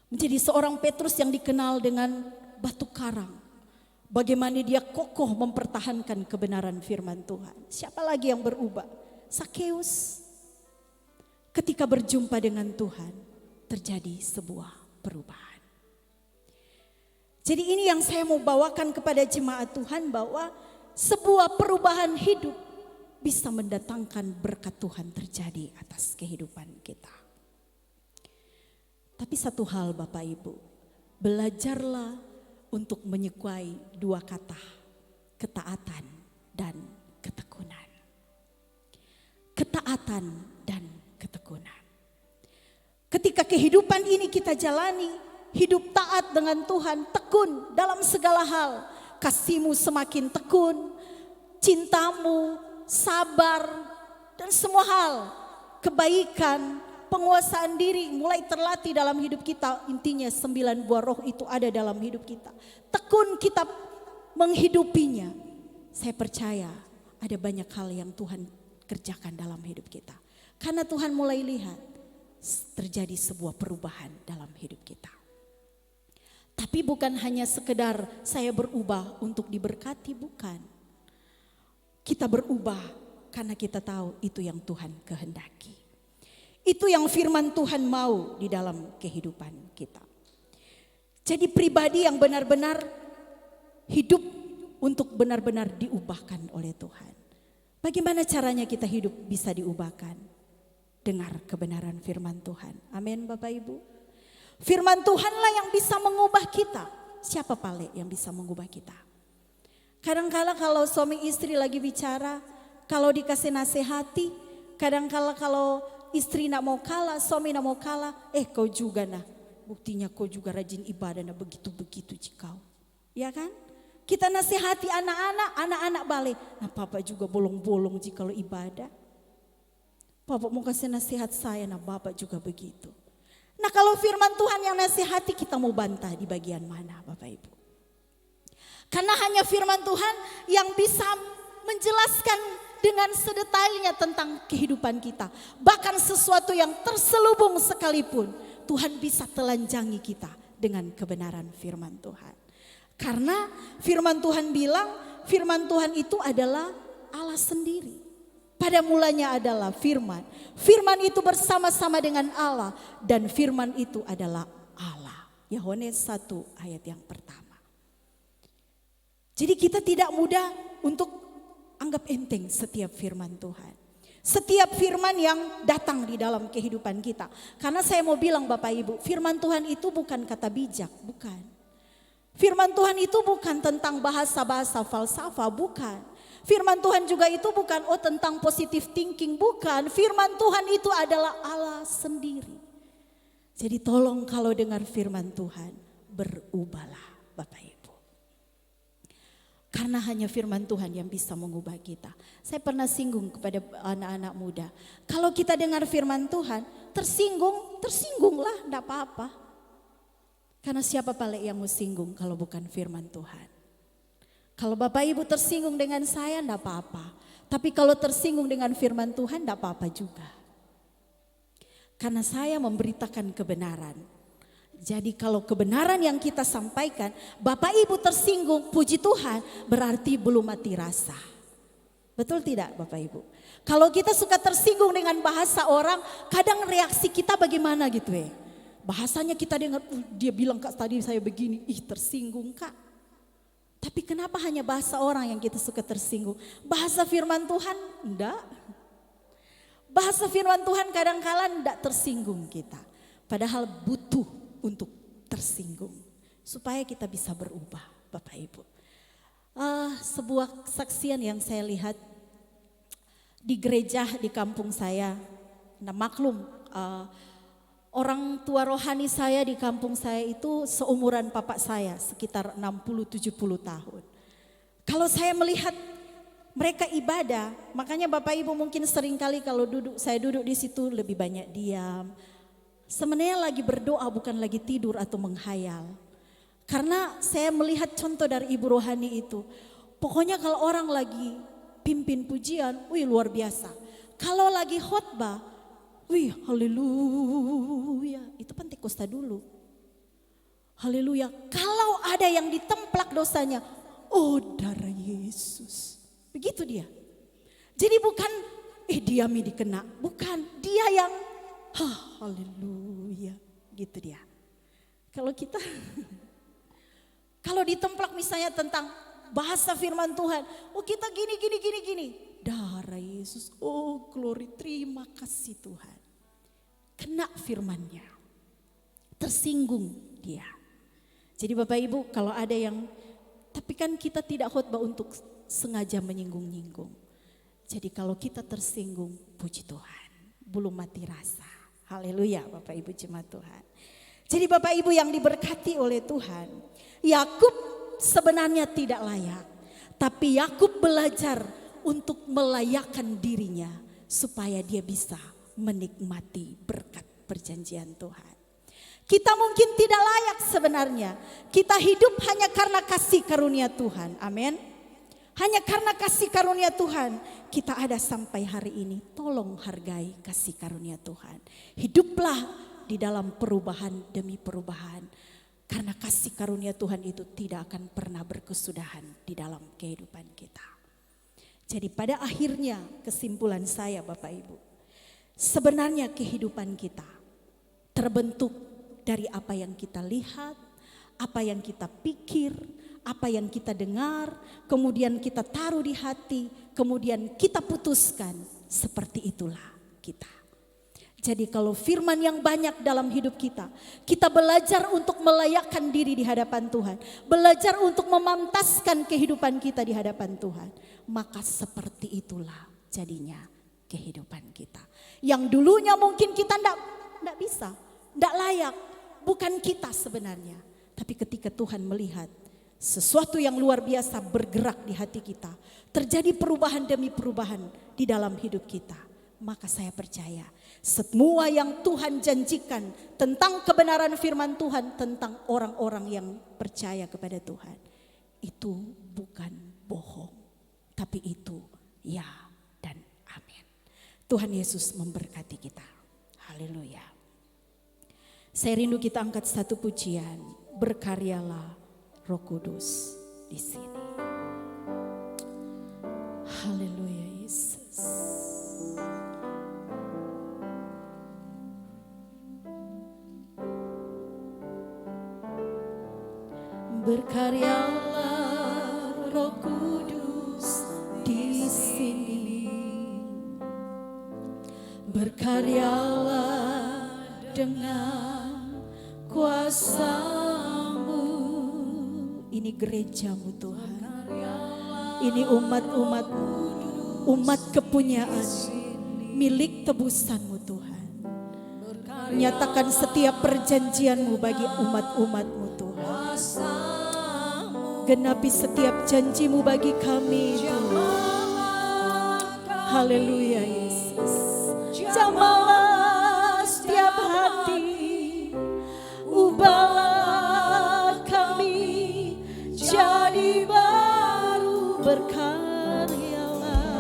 Menjadi seorang Petrus yang dikenal dengan batu karang. Bagaimana dia kokoh mempertahankan kebenaran firman Tuhan. Siapa lagi yang berubah? Sakeus. Ketika berjumpa dengan Tuhan, terjadi sebuah perubahan. Jadi ini yang saya mau bawakan kepada jemaat Tuhan, bahwa sebuah perubahan hidup bisa mendatangkan berkat Tuhan terjadi atas kehidupan kita. Tapi satu hal Bapak Ibu, belajarlah untuk menyukai 2 kata, ketaatan dan ketekunan. Ketaatan dan ketekunan. Ketika kehidupan ini kita jalani, hidup taat dengan Tuhan, tekun dalam segala hal. Kasihmu semakin tekun, cintamu sabar, dan semua hal, kebaikan, penguasaan diri mulai terlatih dalam hidup kita. Intinya 9 buah roh itu ada dalam hidup kita. Tekun kita menghidupinya. Saya percaya ada banyak hal yang Tuhan kerjakan dalam hidup kita. Karena Tuhan mulai lihat terjadi sebuah perubahan dalam hidup kita. Tapi bukan hanya sekedar saya berubah untuk diberkati, bukan. Kita berubah karena kita tahu itu yang Tuhan kehendaki. Itu yang firman Tuhan mau di dalam kehidupan kita. Jadi pribadi yang benar-benar hidup untuk benar-benar diubahkan oleh Tuhan. Bagaimana caranya kita hidup bisa diubahkan? Dengar kebenaran firman Tuhan. Amin Bapak Ibu. Firman Tuhanlah yang bisa mengubah kita. Siapa paling yang bisa mengubah kita? Kadang-kala kalau suami istri lagi bicara, kalau dikasih nasihati, kadang-kala kalau istri nak mau kalah, suami nak mau kalah, kau juga nah. Buktinya kau juga rajin ibadah nah begitu-begitu jikau. Ya kan? Kita nasihati anak-anak balik. Nah Papa juga bolong-bolong jika kalau ibadah. Papa mau kasih nasihat saya, nah Bapak juga begitu. Nah kalau firman Tuhan yang nasihati, kita mau bantah di bagian mana Bapak Ibu? Karena hanya firman Tuhan yang bisa menjelaskan dengan sedetailnya tentang kehidupan kita. Bahkan sesuatu yang terselubung sekalipun, Tuhan bisa telanjangi kita dengan kebenaran firman Tuhan. Karena firman Tuhan bilang, firman Tuhan itu adalah Allah sendiri. Pada mulanya adalah firman. Firman itu bersama-sama dengan Allah. Dan firman itu adalah Allah. Yohanes 1 ayat yang pertama. Jadi kita tidak mudah untuk anggap enteng setiap firman Tuhan. Setiap firman yang datang di dalam kehidupan kita. Karena saya mau bilang Bapak Ibu, firman Tuhan itu bukan kata bijak, bukan. Firman Tuhan itu bukan tentang bahasa-bahasa falsafah, bukan. Firman Tuhan juga itu bukan tentang positive thinking, bukan. Firman Tuhan itu adalah Allah sendiri. Jadi tolong kalau dengar firman Tuhan, berubahlah Bapak Ibu. Karena hanya firman Tuhan yang bisa mengubah kita. Saya pernah singgung kepada anak-anak muda. Kalau kita dengar firman Tuhan, tersinggunglah, enggak apa-apa. Karena siapa paling yang mau singgung kalau bukan firman Tuhan? Kalau Bapak Ibu tersinggung dengan saya enggak apa-apa. Tapi kalau tersinggung dengan firman Tuhan enggak apa-apa juga. Karena saya memberitakan kebenaran. Jadi kalau kebenaran yang kita sampaikan, Bapak Ibu tersinggung, puji Tuhan, berarti belum mati rasa. Betul tidak Bapak Ibu? Kalau kita suka tersinggung dengan bahasa orang, kadang reaksi kita bagaimana gitu ya. Bahasanya kita dengar, dia bilang Kak tadi saya begini, tersinggung Kak. Tapi kenapa hanya bahasa orang yang kita suka tersinggung? Bahasa firman Tuhan enggak. Bahasa firman Tuhan kadang-kala enggak tersinggung kita. Padahal butuh untuk tersinggung. Supaya kita bisa berubah Bapak Ibu. Sebuah kesaksian yang saya lihat di gereja di kampung saya. Nah maklum orang tua rohani saya di kampung saya itu seumuran papa saya, sekitar 60-70 tahun. Kalau saya melihat mereka ibadah, makanya Bapak Ibu mungkin sering kali kalau saya duduk di situ lebih banyak diam. Sebenarnya lagi berdoa bukan lagi tidur atau menghayal. Karena saya melihat contoh dari ibu rohani itu. Pokoknya kalau orang lagi pimpin pujian, luar biasa. Kalau lagi khotbah, haleluya, itu Pentakosta dulu. Haleluya, kalau ada yang ditemplak dosanya, darah Yesus. Begitu dia. Jadi bukan, diami dikena. Bukan, dia yang, haleluya, gitu dia. Kalau kita, kalau ditemplak misalnya tentang bahasa firman Tuhan, kita gini. Darah Yesus, glory, terima kasih Tuhan. Kena firman-Nya, tersinggung dia. Jadi Bapak Ibu kalau ada yang, tapi kan kita tidak khotbah untuk sengaja menyinggung-nyinggung. Jadi kalau kita tersinggung, puji Tuhan, belum mati rasa. Haleluya Bapak Ibu jemaat Tuhan. Jadi Bapak Ibu yang diberkati oleh Tuhan, Yakub sebenarnya tidak layak. Tapi Yakub belajar untuk melayakkan dirinya supaya dia bisa menikmati berkat perjanjian Tuhan. Kita mungkin tidak layak sebenarnya. Kita hidup hanya karena kasih karunia Tuhan. Amin. Hanya karena kasih karunia Tuhan kita ada sampai hari ini. Tolong hargai kasih karunia Tuhan. Hiduplah di dalam perubahan demi perubahan. Karena kasih karunia Tuhan itu tidak akan pernah berkesudahan di dalam kehidupan kita. Jadi pada akhirnya kesimpulan saya Bapak Ibu. Sebenarnya kehidupan kita terbentuk dari apa yang kita lihat, apa yang kita pikir, apa yang kita dengar, kemudian kita taruh di hati, kemudian kita putuskan, seperti itulah kita. Jadi kalau firman yang banyak dalam hidup kita, kita belajar untuk melayakkan diri di hadapan Tuhan, belajar untuk memantaskan kehidupan kita di hadapan Tuhan, maka seperti itulah jadinya kehidupan kita. Yang dulunya mungkin kita tidak bisa, tidak layak, bukan kita sebenarnya. Tapi ketika Tuhan melihat sesuatu yang luar biasa bergerak di hati kita, terjadi perubahan demi perubahan di dalam hidup kita, maka saya percaya semua yang Tuhan janjikan tentang kebenaran firman Tuhan, tentang orang-orang yang percaya kepada Tuhan, itu bukan bohong, tapi itu ya dan amin. Tuhan Yesus memberkati kita. Haleluya. Saya rindu kita angkat satu pujian, berkaryalah Roh Kudus di sini. Haleluya Yesus. Berkaryalah Roh Kudus di sini. Berkaryalah dengan kuasa-Mu. Ini gereja-Mu Tuhan. Ini umat-umat-Mu, umat kepunyaan, milik tebusan-Mu Tuhan. Nyatakan setiap perjanjian-Mu bagi umat-umat-Mu Tuhan. Genapi setiap janji-Mu bagi kami Tuhan. Haleluya Yesus. Jamahlah setiap hati, ubahlah kami jadi baru. Berkaryalah,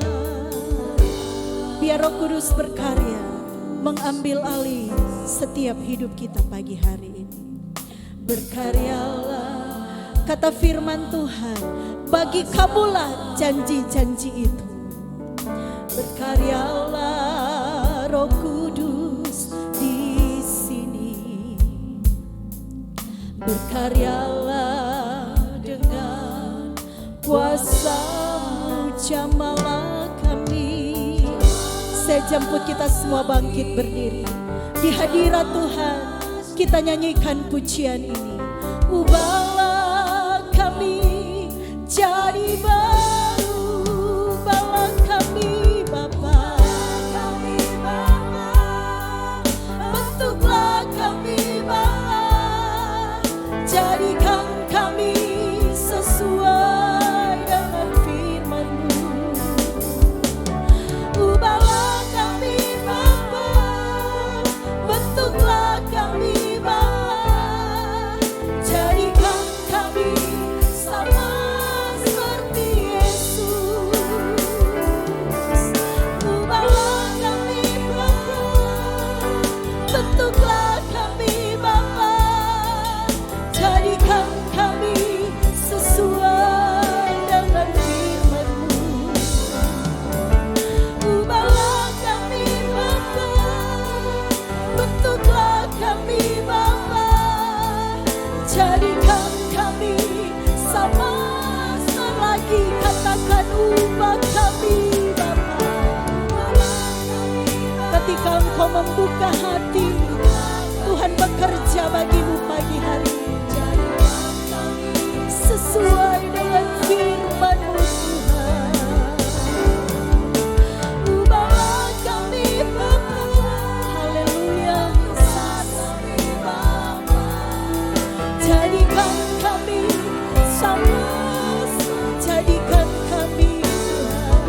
biar Roh Kudus berkarya mengambil alih setiap hidup kita pagi hari ini. Berkaryalah, kata firman Tuhan, bagi kamulah janji-janji itu. Berkaryalah Roh Kudus di sini. Berkaryalah dengan kuasa-Mu, jamahlah kami. Saya jemput kita semua bangkit berdiri di hadirat Tuhan. Kita nyanyikan pujian ini. Ubahlah kami jadi baru, ubahlah kami Bapa. Bentuklah kami Bapa, jadikan kami sesuai dengan firman-Mu. Ubahlah kami Bapa, bentuklah kami Bapa, jadikan kami sama seperti Yesus. Ubahlah kami Bapa, bentuklah kami Bapa, jadikan kami sesuai dengan firman-Mu. Ubahlah kami Bapa, bentuklah kami Bapa, jadikan kami sama selagi. Katakan ubah kami Bapa. Ketika Engkau membuka hati, Tuhan bekerja bagimu pagi hari ini. Sesuai dengan firman-Mu Tuhan. Ubahlah kami Bapa. Haleluya. Jadikan kami sama, jadikan kami Tuhan.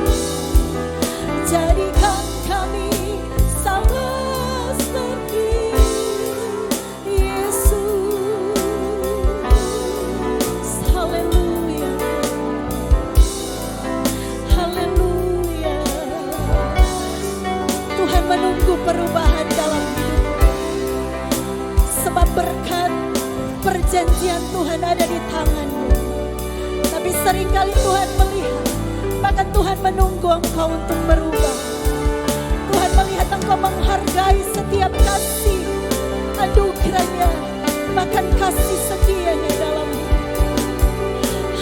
perjanjian Tuhan ada di tanganmu. Tapi seringkali Tuhan melihat, bahkan Tuhan menunggu engkau untuk berubah. Tuhan melihat engkau menghargai setiap kasih anugerahnya, bahkan kasih setianya dalam hidup.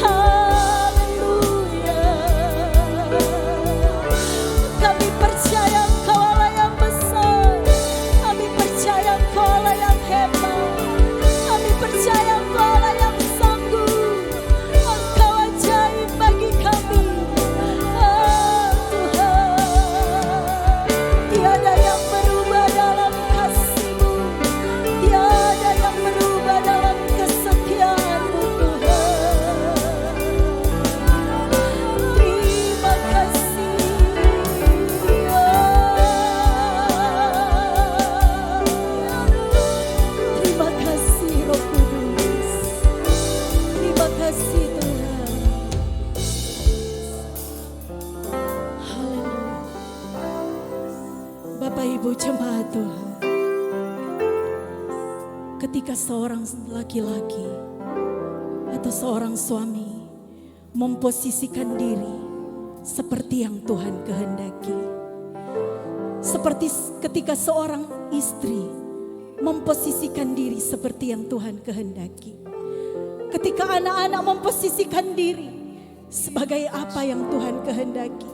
Haleluya. Kami percaya engkau Allah yang besar. Kami percaya engkau Allah yang hebat. Kami percaya engkau Allah yang sanggup. Engkau ajaib bagi kami. Tuhan, tiada yang berubah dalam kasih-Mu. Tiada yang berubah dalam kesetiaan-Mu Tuhan. Terima kasih. Terima kasih Roh Kudus. Terima kasih Tuhan. Haleluya. Bapak Ibu jemaat Tuhan, ketika seorang laki-laki atau seorang suami memposisikan diri seperti yang Tuhan kehendaki, seperti ketika seorang istri memposisikan diri seperti yang Tuhan kehendaki, ketika anak-anak memposisikan diri sebagai apa yang Tuhan kehendaki,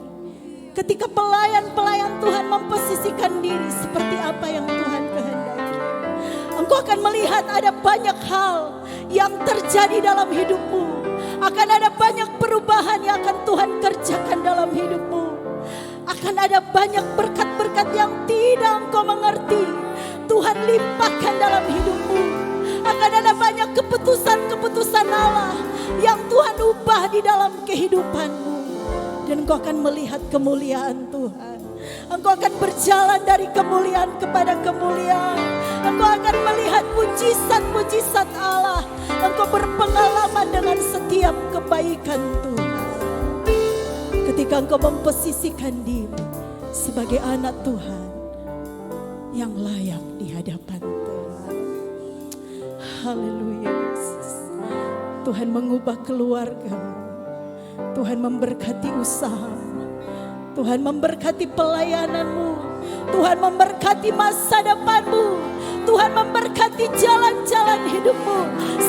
ketika pelayan-pelayan Tuhan memposisikan diri seperti apa yang Tuhan kehendaki, engkau akan melihat ada banyak hal yang terjadi dalam hidupmu. Akan ada banyak perubahan yang akan Tuhan kerjakan dalam hidupmu. Akan ada banyak berkat-berkat yang tidak engkau mengerti, Tuhan limpahkan dalam hidupmu. Akan ada banyak keputusan-keputusan Allah yang Tuhan ubah di dalam kehidupanmu. Dan engkau akan melihat kemuliaan Tuhan. Engkau akan berjalan dari kemuliaan kepada kemuliaan. Engkau akan melihat mujizat-mujizat Allah. Engkau berpengalaman dengan setiap kebaikan Tuhan. Ketika engkau memposisikan diri sebagai anak Tuhan yang layak di hadapan Tuhan. Haleluya Yesus. Tuhan mengubah keluargamu. Tuhan memberkati usahamu. Tuhan memberkati pelayananmu. Tuhan memberkati masa depanmu. Tuhan memberkati jalan-jalan hidupmu.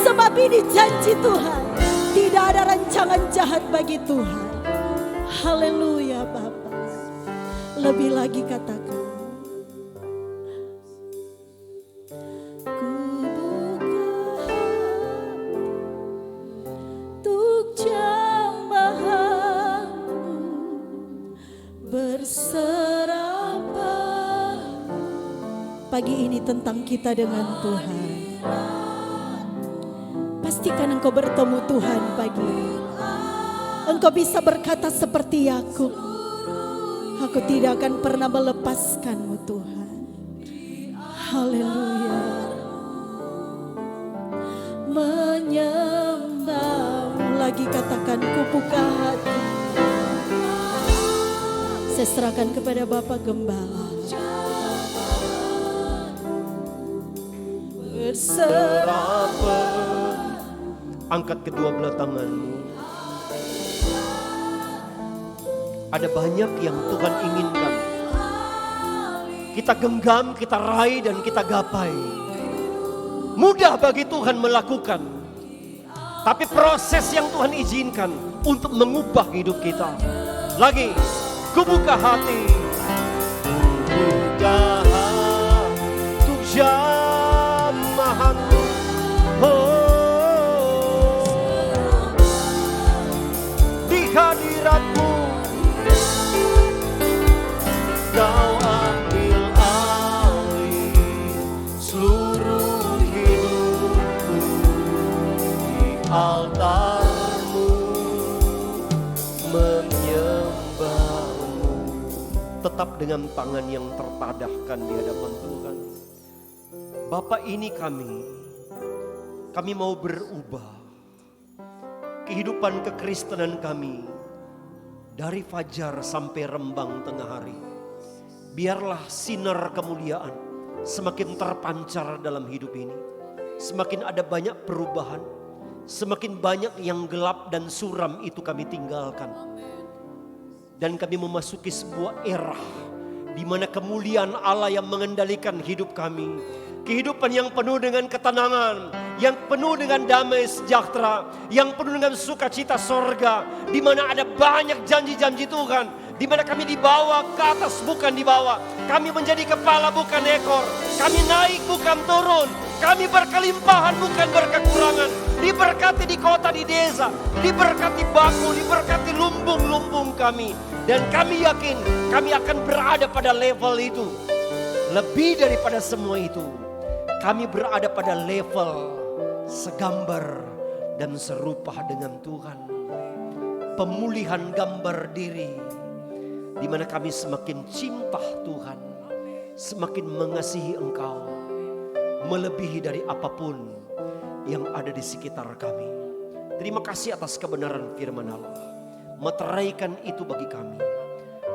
Sebab ini janji Tuhan. Tidak ada rancangan jahat bagi Tuhan. Haleluya Bapa. Lebih lagi katakan. Pagi ini tentang kita dengan Tuhan. Pastikan engkau bertemu Tuhan pagi ini. Engkau bisa berkata seperti Yakub, aku tidak akan pernah melepaskanmu Tuhan. Haleluya. Menyembahmu, lagi katakan, ku buka hati. Saya serahkan kepada Bapak Gembala. Berserah, angkat kedua belah tanganmu. Ada banyak yang Tuhan inginkan. Kita genggam, kita raih dan kita gapai. Mudah bagi Tuhan melakukan. Tapi proses yang Tuhan izinkan untuk mengubah hidup kita. Lagi, ku buka hati. Ku buka hati untuk jamahanmu. Oh, di hadiratmu Kau ambil alih seluruh hidupku. Di altarmu menyembahmu. Tetap dengan tangan yang tertadahkan di hadapan Tuhan. Bapa, ini kami mau berubah. Kehidupan kekristenan kami dari fajar sampai rembang tengah hari. Biarlah sinar kemuliaan semakin terpancar dalam hidup ini. semakin ada banyak perubahan, semakin banyak yang gelap dan suram itu kami tinggalkan. Dan kami memasuki sebuah era di mana kemuliaan Allah yang mengendalikan hidup kami. Kehidupan yang penuh dengan ketenangan, yang penuh dengan damai sejahtera, yang penuh dengan sukacita sorga, di mana ada banyak janji-janji Tuhan, di mana kami dibawa ke atas bukan di bawah, kami menjadi kepala bukan ekor, kami naik bukan turun, kami berkelimpahan bukan berkekurangan, diberkati di kota, di desa, diberkati baku, diberkati lumbung-lumbung kami, dan kami yakin kami akan berada pada level itu. Lebih daripada semua itu, kami berada pada level segambar dan serupa dengan Tuhan. Pemulihan gambar diri, di mana kami semakin cinta Tuhan, semakin mengasihi Engkau, melebihi dari apapun yang ada di sekitar kami. Terima kasih atas kebenaran firman Allah. Meteraikan itu bagi kami,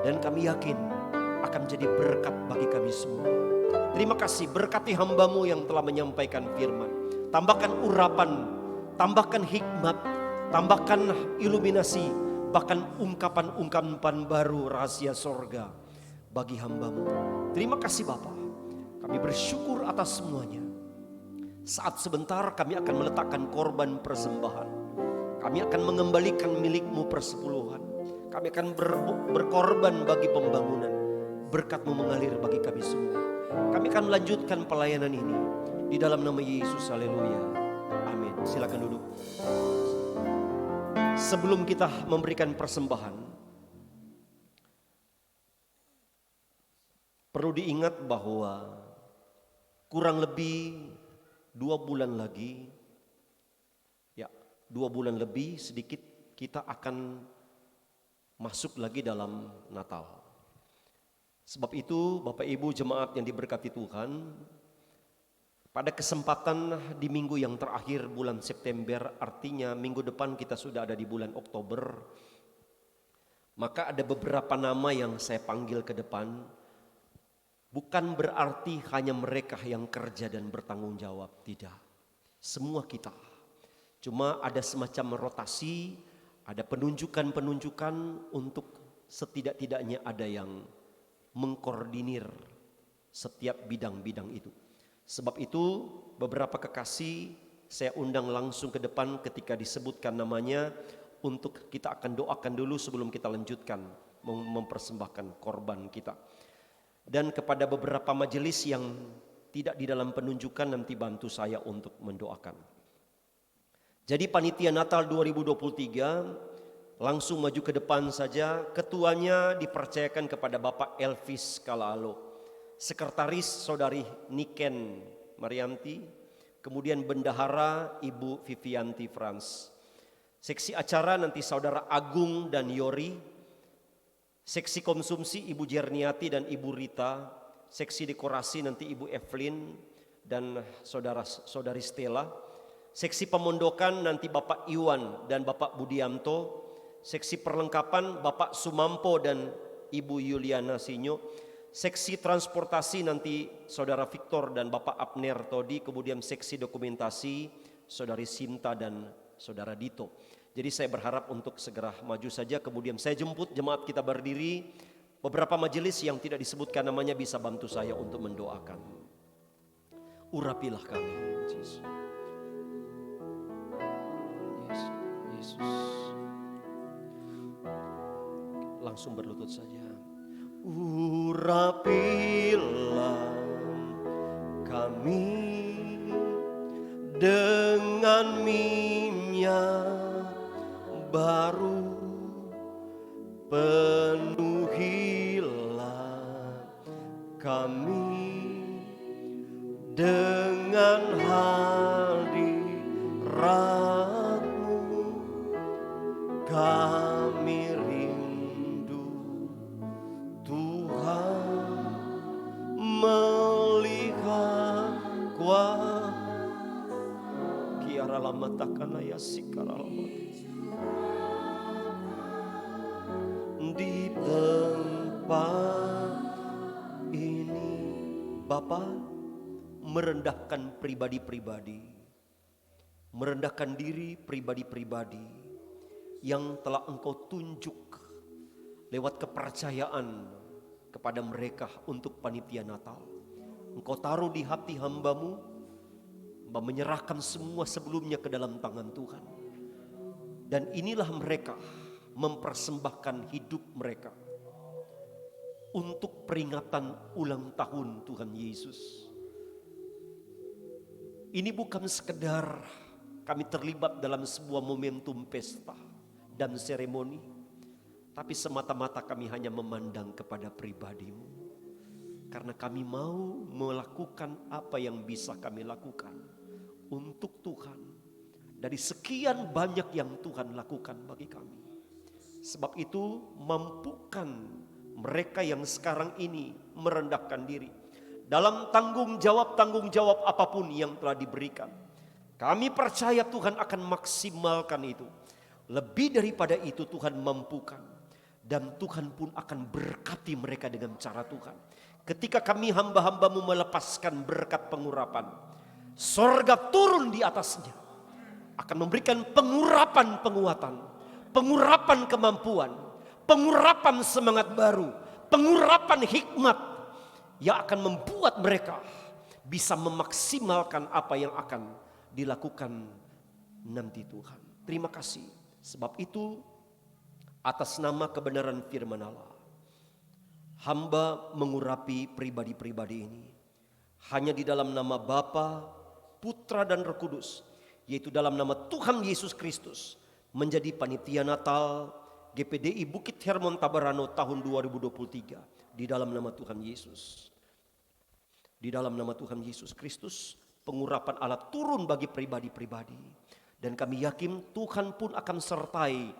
dan kami yakin akan menjadi berkat bagi kami semua. Terima kasih, berkati hamba-Mu yang telah menyampaikan firman. Tambahkan urapan, tambahkan hikmat, tambahkan iluminasi, bahkan ungkapan-ungkapan baru rahasia sorga bagi hamba-Mu. Terima kasih Bapa, kami bersyukur atas semuanya. Saat sebentar kami akan meletakkan korban persembahan. Kami akan mengembalikan milik-Mu persepuluhan. Kami akan berkorban bagi pembangunan. Berkat-Mu mengalir bagi kami semua. Kami akan melanjutkan pelayanan ini di dalam nama Yesus. Haleluya. Amin. Silakan duduk. Sebelum kita memberikan persembahan, perlu diingat bahwa kurang lebih 2 bulan lagi, ya 2 bulan lebih sedikit kita akan masuk lagi dalam Natal. Sebab itu Bapak Ibu jemaat yang diberkati Tuhan, pada kesempatan di minggu yang terakhir bulan September, artinya minggu depan kita sudah ada di bulan Oktober, maka ada beberapa nama yang saya panggil ke depan. Bukan berarti hanya mereka yang kerja dan bertanggung jawab, tidak. Semua kita. Cuma ada semacam rotasi, ada penunjukan-penunjukan untuk setidak-tidaknya ada yang mengkoordinir setiap bidang-bidang itu. Sebab itu beberapa kekasih saya undang langsung ke depan ketika disebutkan namanya, untuk kita akan doakan dulu sebelum kita lanjutkan mempersembahkan korban kita. Dan kepada beberapa majelis yang tidak di dalam penunjukan, nanti bantu saya untuk mendoakan. Jadi panitia Natal 2023 langsung maju ke depan saja. Ketuanya dipercayakan kepada Bapak Elvis Kalalo, sekretaris Saudari Niken Marianti, kemudian bendahara Ibu Vivianti Frans. Seksi acara nanti Saudara Agung dan Yori, seksi konsumsi Ibu Jerniati dan Ibu Rita, seksi dekorasi nanti Ibu Evelyn dan Saudari Stella, seksi pemondokan nanti Bapak Iwan dan Bapak Budianto, seksi perlengkapan Bapak Sumampo dan Ibu Yuliana Sinyo, seksi transportasi nanti Saudara Victor dan Bapak Abner Todi, kemudian seksi dokumentasi Saudari Sinta dan Saudara Dito. Jadi saya berharap untuk segera maju saja, kemudian saya jemput jemaat kita berdiri. Beberapa majelis yang tidak disebutkan namanya bisa bantu saya untuk mendoakan. Urapilah kami, Yesus. Yesus. Langsung berlutut saja. Urapilah kami dengan minyak baru, penuhilah kami dengan hadirat-Mu. Kami rindu Tuhan melihat kuasa kiara lama takana ya sikara lama di tempat ini. Bapa merendahkan pribadi-pribadi merendahkan diri pribadi-pribadi yang telah Engkau tunjuk lewat kepercayaan kepada mereka untuk panitia Natal. Engkau taruh di hati hamba-Mu, hamba menyerahkan semua sebelumnya ke dalam tangan Tuhan. Dan inilah mereka mempersembahkan hidup mereka untuk peringatan ulang tahun Tuhan Yesus. Ini bukan sekedar kami terlibat dalam sebuah momentum pesta dan seremoni, tapi semata-mata kami hanya memandang kepada pribadi-Mu. Karena kami mau melakukan apa yang bisa kami lakukan untuk Tuhan. Dari sekian banyak yang Tuhan lakukan bagi kami. Sebab itu mampukan mereka yang sekarang ini merendahkan diri dalam tanggung jawab apapun yang telah diberikan. Kami percaya Tuhan akan maksimalkan itu. Lebih daripada itu Tuhan mampukan. Dan Tuhan pun akan berkati mereka dengan cara Tuhan. Ketika kami hamba-hamba-Mu melepaskan berkat pengurapan, sorga turun di atasnya. Akan memberikan pengurapan penguatan, pengurapan kemampuan, pengurapan semangat baru, pengurapan hikmat yang akan membuat mereka bisa memaksimalkan apa yang akan dilakukan nanti Tuhan. Terima kasih. Sebab itu atas nama kebenaran firman Allah, hamba mengurapi pribadi-pribadi ini hanya di dalam nama Bapa, Putra dan Roh Kudus, yaitu dalam nama Tuhan Yesus Kristus, menjadi panitia Natal GPDI Bukit Hermon Tabarano tahun 2023 di dalam nama Tuhan Yesus. Di dalam nama Tuhan Yesus Kristus, pengurapan Allah turun bagi pribadi-pribadi. Dan kami yakin Tuhan pun akan sertai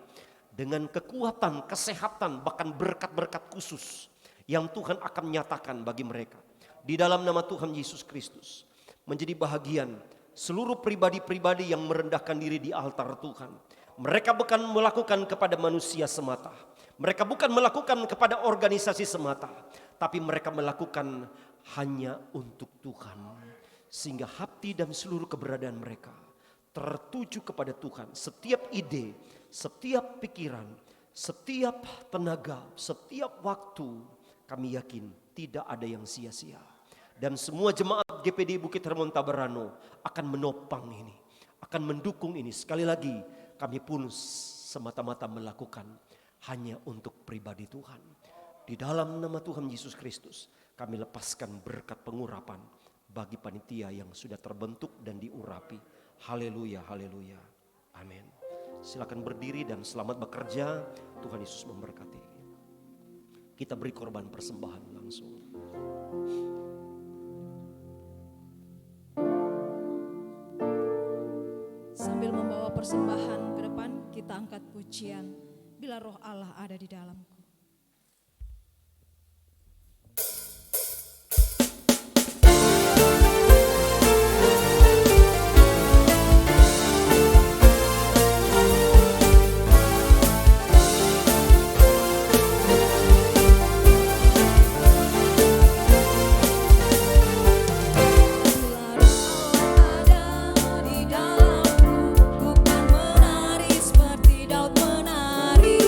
dengan kekuatan, kesehatan, bahkan berkat-berkat khusus yang Tuhan akan nyatakan bagi mereka. Di dalam nama Tuhan Yesus Kristus, menjadi bahagian seluruh pribadi-pribadi yang merendahkan diri di altar Tuhan. Mereka bukan melakukan kepada manusia semata. Mereka bukan melakukan kepada organisasi semata. Tapi mereka melakukan hanya untuk Tuhan. Sehingga hati dan seluruh keberadaan mereka tertuju kepada Tuhan. Setiap ide, setiap pikiran, setiap tenaga, setiap waktu, kami yakin tidak ada yang sia-sia. Dan semua jemaat GPD Bukit Hermon Tabarano akan menopang ini, akan mendukung ini. Sekali lagi, kami pun semata-mata melakukan hanya untuk pribadi Tuhan. Di dalam nama Tuhan Yesus Kristus, kami lepaskan berkat pengurapan bagi panitia yang sudah terbentuk dan diurapi. Haleluya, haleluya. Amin. Silakan berdiri dan selamat bekerja. Tuhan Yesus memberkati. Kita beri korban persembahan langsung. Sambil membawa persembahan ke depan, kita angkat pujian. Bila roh Allah ada di dalamku. Bukan menari seperti Daud menari.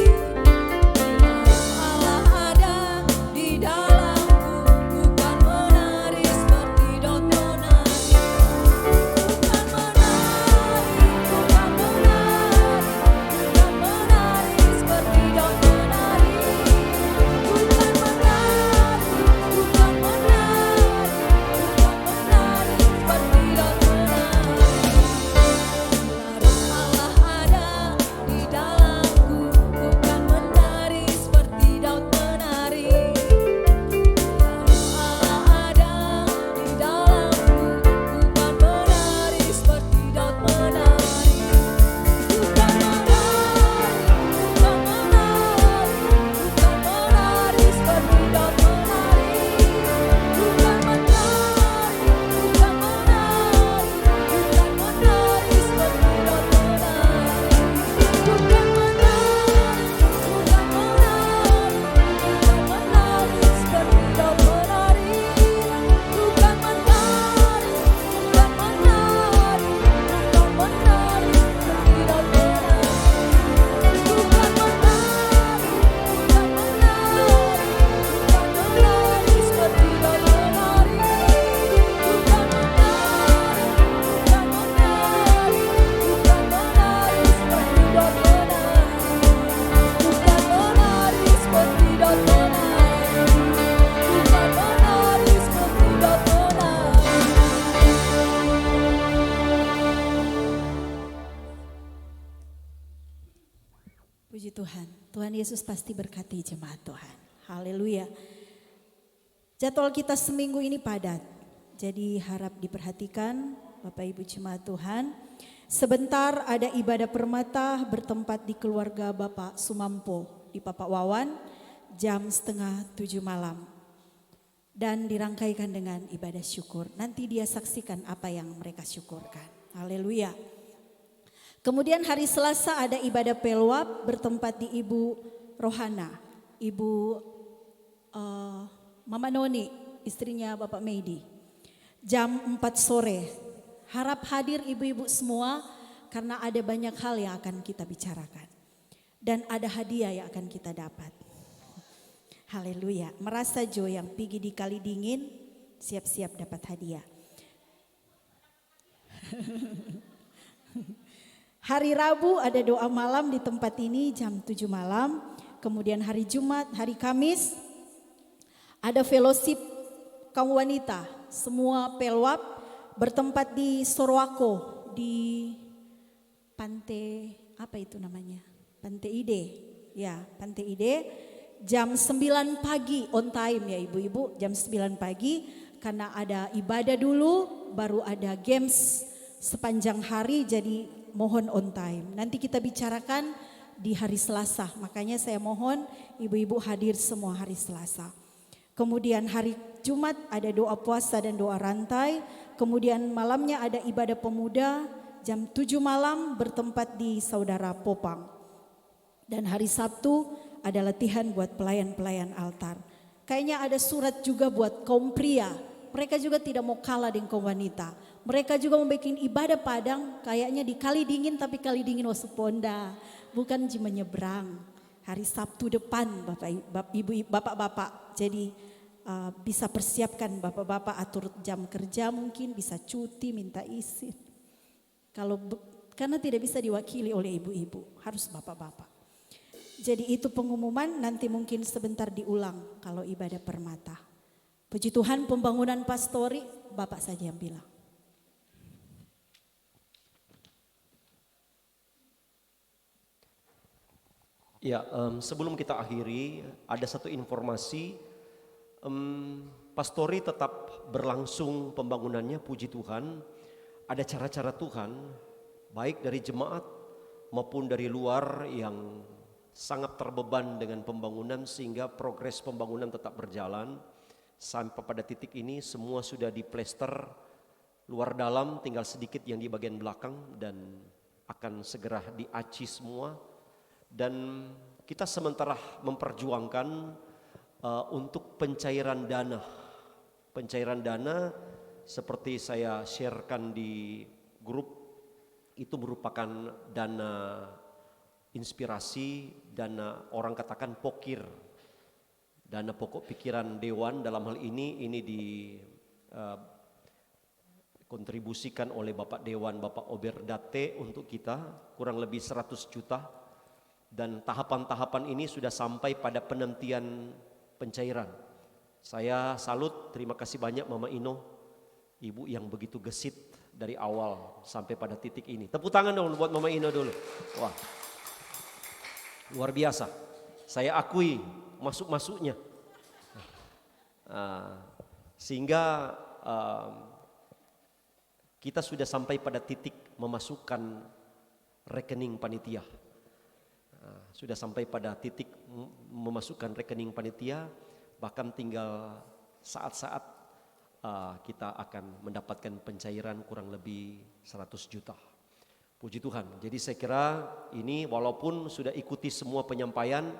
Puji Tuhan, Tuhan Yesus pasti berkati jemaat Tuhan. Haleluya. Jadwal kita seminggu ini padat, jadi harap diperhatikan Bapak Ibu jemaat Tuhan. Sebentar ada ibadah permata bertempat di keluarga Bapak Sumampo di Papak Wawan jam 6:30 malam. Dan dirangkaikan dengan ibadah syukur. Nanti dia saksikan apa yang mereka syukurkan. Haleluya. Kemudian hari Selasa ada ibadah pelwap bertempat di Ibu Rohana, Ibu Mama Noni, istrinya Bapak Meidi. Jam 4 sore. Harap hadir ibu-ibu semua karena ada banyak hal yang akan kita bicarakan. Dan ada hadiah yang akan kita dapat. Haleluya. Merasa Jo yang pergi di Kali Dingin, siap-siap dapat hadiah. Hari Rabu ada doa malam di tempat ini jam 7 malam. Kemudian hari Jumat, hari Kamis ada fellowship kaum wanita. Semua pelwap bertempat di Sorowako di Pantai apa itu namanya? Pantai Ide. Ya, Pantai Ide jam 9 pagi on time ya ibu-ibu, jam 9 pagi karena ada ibadah dulu baru ada games sepanjang hari, jadi mohon on time. Nanti kita bicarakan di hari Selasa, makanya saya mohon ibu-ibu hadir semua hari Selasa. Kemudian hari Jumat ada doa puasa dan doa rantai. Kemudian malamnya ada ibadah pemuda jam 7 malam bertempat di Saudara Popang. Dan hari Sabtu ada latihan buat pelayan-pelayan altar. Kayaknya ada surat juga buat kaum pria. Mereka juga tidak mau kalah dengan kaum wanita. Mereka juga membuat ibadah padang kayaknya di Kali Dingin, tapi Kali Dingin Wasuponda. Bukan cuma nyebrang. Hari Sabtu depan bapak-bapak. Jadi bisa persiapkan bapak-bapak atur jam kerja, mungkin bisa cuti, minta izin. Karena tidak bisa diwakili oleh ibu-ibu, harus bapak-bapak. Jadi itu pengumuman, nanti mungkin sebentar diulang kalau ibadah permata. Puji Tuhan, pembangunan pastori Bapak saja yang bilang. Ya, sebelum kita akhiri, ada satu informasi. Pastori tetap berlangsung pembangunannya, puji Tuhan. Ada cara-cara Tuhan, baik dari jemaat maupun dari luar yang sangat terbeban dengan pembangunan sehingga progres pembangunan tetap berjalan. Sampai pada titik ini semua sudah diplester luar dalam, tinggal sedikit yang di bagian belakang dan akan segera diaci semua. Dan kita sementara memperjuangkan untuk pencairan dana. Pencairan dana seperti saya sharekan di grup itu merupakan dana inspirasi, dana orang katakan pokir. Dana pokok pikiran Dewan dalam hal ini dikontribusikan oleh Bapak Dewan, Bapak Oberdate untuk kita kurang lebih 100 juta. Dan tahapan-tahapan ini sudah sampai pada penantian pencairan. Saya salut, terima kasih banyak Mama Ino, ibu yang begitu gesit dari awal sampai pada titik ini. Tepuk tangan dong buat Mama Ino dulu. Wah, luar biasa. Saya akui masuk-masuknya. Sehingga kita sudah sampai pada titik memasukkan rekening panitia. Sudah sampai pada titik memasukkan rekening panitia, bahkan tinggal saat-saat kita akan mendapatkan pencairan kurang lebih 100 juta. Puji Tuhan. Jadi saya kira ini walaupun sudah ikuti semua penyampaian,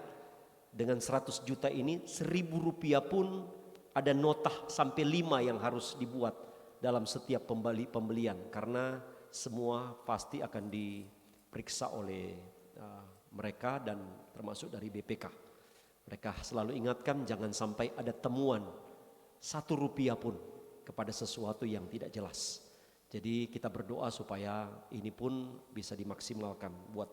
dengan 100 juta ini 1.000 rupiah pun ada notah sampai 5 yang harus dibuat dalam setiap pembelian. Karena semua pasti akan diperiksa oleh mereka dan termasuk dari BPK. Mereka selalu ingatkan jangan sampai ada temuan 1 rupiah pun kepada sesuatu yang tidak jelas. Jadi kita berdoa supaya ini pun bisa dimaksimalkan buat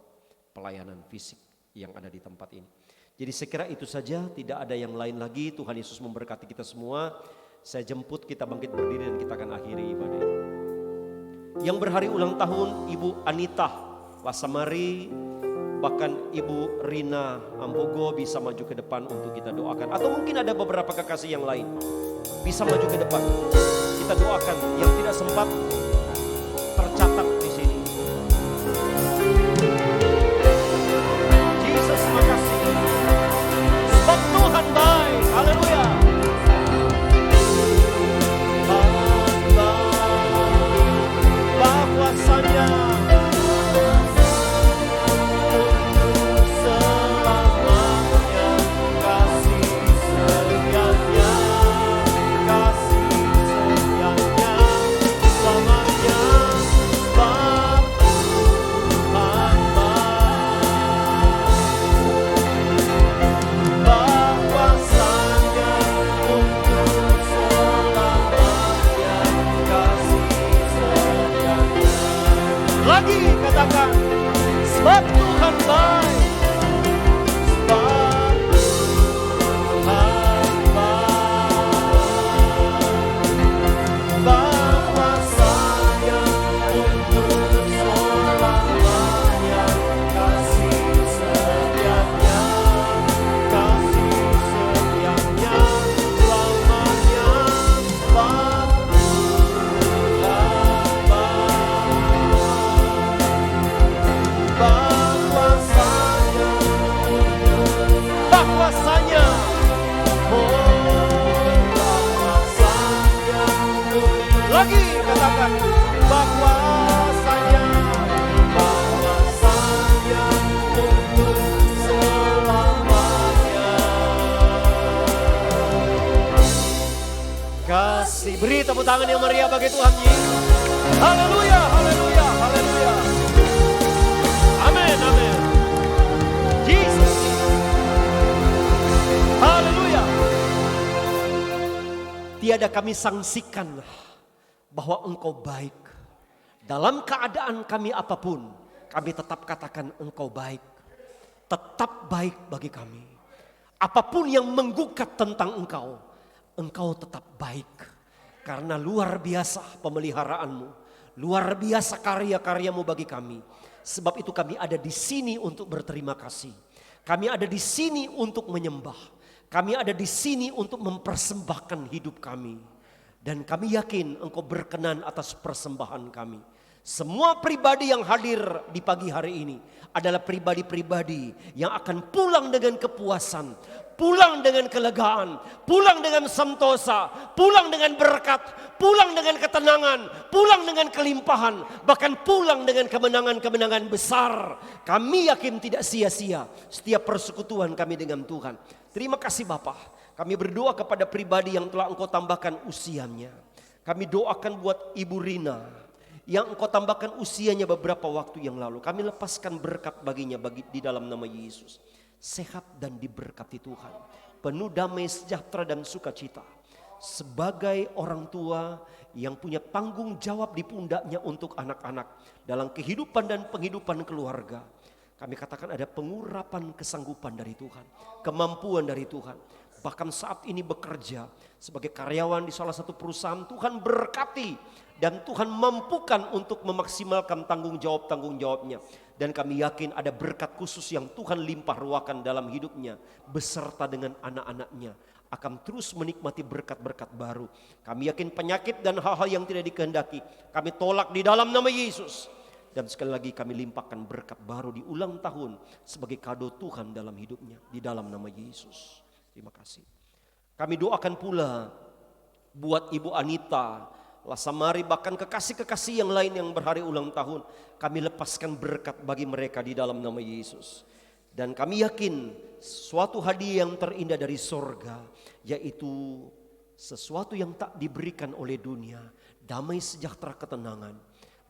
pelayanan fisik yang ada di tempat ini. Jadi saya kira itu saja, tidak ada yang lain lagi. Tuhan Yesus memberkati kita semua. Saya jemput kita bangkit berdiri dan kita akan akhiri ibadah. Yang berhari ulang tahun Ibu Anita Lasamari, Bahkan Ibu Rina Ambogo bisa maju ke depan untuk kita doakan. Atau mungkin ada beberapa kekasih yang lain bisa maju ke depan. Kita doakan yang tidak sempat tercatat di sini. Yesus, makasih. Sebab Tuhan baik. Haleluya. Bahwasanya lagi katakan, sebab Tuhan baik, sebab Tuhan baik, bahwasanya untuk selamanya kasih setianya, selamanya, sebab bahwasanya, lagi katakan, bahwasanya untuk selamanya. Kasih, beri tepuk tangan yang meriah bagi Tuhan Yesus. Haleluya, haleluya, haleluya. Amin, amin. Yesus. Haleluya. Tiada kami sangsikan bahwa Engkau baik. Dalam keadaan kami apapun, kami tetap katakan Engkau baik. Tetap baik bagi kami. Apapun yang menggugat tentang Engkau, Engkau tetap baik. Karena luar biasa pemeliharaanmu, luar biasa karya-karyamu bagi kami. Sebab itu kami ada di sini untuk berterima kasih. Kami ada di sini untuk menyembah. Kami ada di sini untuk mempersembahkan hidup kami. Dan kami yakin Engkau berkenan atas persembahan kami. Semua pribadi yang hadir di pagi hari ini adalah pribadi-pribadi yang akan pulang dengan kepuasan, pulang dengan kelegaan, pulang dengan sentosa, pulang dengan berkat, pulang dengan ketenangan, pulang dengan kelimpahan, bahkan pulang dengan kemenangan-kemenangan besar. Kami yakin tidak sia-sia setiap persekutuan kami dengan Tuhan. Terima kasih Bapa. Kami berdoa kepada pribadi yang telah Engkau tambahkan usianya. Kami doakan buat Ibu Rina yang Engkau tambahkan usianya beberapa waktu yang lalu. Kami lepaskan berkat baginya di dalam nama Yesus. Sehat dan diberkati Tuhan. Penuh damai sejahtera dan sukacita. Sebagai orang tua yang punya tanggung jawab di pundaknya untuk anak-anak dalam kehidupan dan penghidupan keluarga. Kami katakan ada pengurapan kesanggupan dari Tuhan, kemampuan dari Tuhan. Bahkan saat ini bekerja sebagai karyawan di salah satu perusahaan, Tuhan berkati dan Tuhan mampukan untuk memaksimalkan tanggung jawabnya. Dan kami yakin ada berkat khusus yang Tuhan limpah ruahkan dalam hidupnya beserta dengan anak-anaknya. Akan terus menikmati berkat-berkat baru. Kami yakin penyakit dan hal-hal yang tidak dikehendaki kami tolak di dalam nama Yesus. Dan sekali lagi kami limpahkan berkat baru di ulang tahun sebagai kado Tuhan dalam hidupnya. Di dalam nama Yesus. Terima kasih. Kami doakan pula buat Ibu Anita, Lasamari, bahkan kekasih-kekasih yang lain yang berhari ulang tahun. Kami lepaskan berkat bagi mereka di dalam nama Yesus. Dan kami yakin suatu hadiah yang terindah dari sorga, yaitu sesuatu yang tak diberikan oleh dunia. Damai, sejahtera, ketenangan.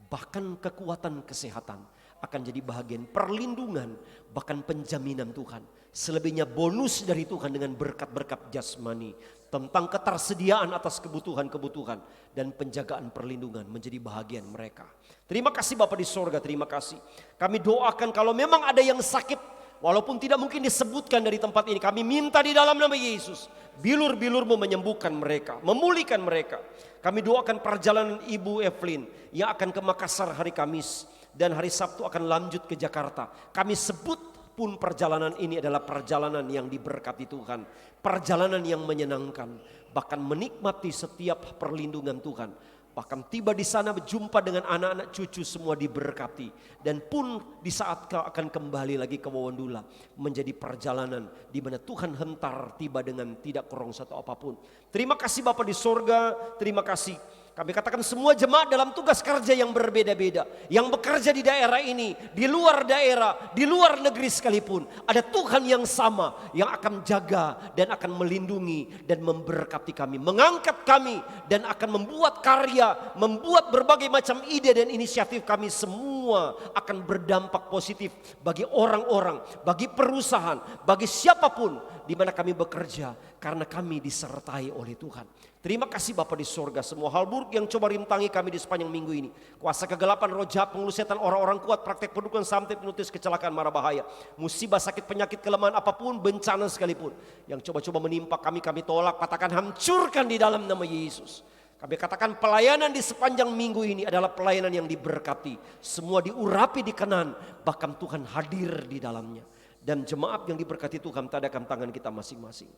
Bahkan kekuatan kesehatan akan jadi bahagian perlindungan, bahkan penjaminan Tuhan. Selebihnya bonus dari Tuhan dengan berkat-berkat jasmani. Tentang ketersediaan atas kebutuhan-kebutuhan dan penjagaan perlindungan menjadi bahagian mereka. Terima kasih Bapa di sorga, terima kasih. Kami doakan kalau memang ada yang sakit, walaupun tidak mungkin disebutkan dari tempat ini, kami minta di dalam nama Yesus. Bilur-bilur-Mu menyembuhkan mereka, memulihkan mereka. Kami doakan perjalanan Ibu Evelyn yang akan ke Makassar hari Kamis. dan hari Sabtu akan lanjut ke Jakarta. Kami sebut pun perjalanan ini adalah perjalanan yang diberkati Tuhan. Perjalanan yang menyenangkan. Bahkan menikmati setiap perlindungan Tuhan. Bahkan tiba di sana berjumpa dengan anak-anak cucu semua diberkati. Dan pun di saat kau akan kembali lagi ke Wawandula. Menjadi perjalanan di mana Tuhan hentar tiba dengan tidak kurang satu apapun. Terima kasih Bapa di sorga, terima kasih. Kami katakan semua jemaat dalam tugas kerja yang berbeda-beda. Yang bekerja di daerah ini, di luar daerah, di luar negeri sekalipun. Ada Tuhan yang sama yang akan jaga dan akan melindungi dan memberkati kami. Mengangkat kami dan akan membuat karya, membuat berbagai macam ide dan inisiatif kami semua akan berdampak positif bagi orang-orang, bagi perusahaan, bagi siapapun di mana kami bekerja. Karena kami disertai oleh Tuhan. Terima kasih Bapa di sorga, semua hal buruk yang coba rintangi kami di sepanjang minggu ini. Kuasa kegelapan, roh jahat, penghulu setan, orang-orang kuat, praktek pendukuhan, sampai penutis, kecelakaan, mara bahaya. Musibah, sakit, penyakit, kelemahan apapun, bencana sekalipun. Yang coba-coba menimpa kami tolak, katakan hancurkan di dalam nama Yesus. Kami katakan pelayanan di sepanjang minggu ini adalah pelayanan yang diberkati. Semua diurapi, dikenan, bahkan Tuhan hadir di dalamnya. Dan jemaat yang diberkati Tuhan, tadakan tangan kita masing-masing.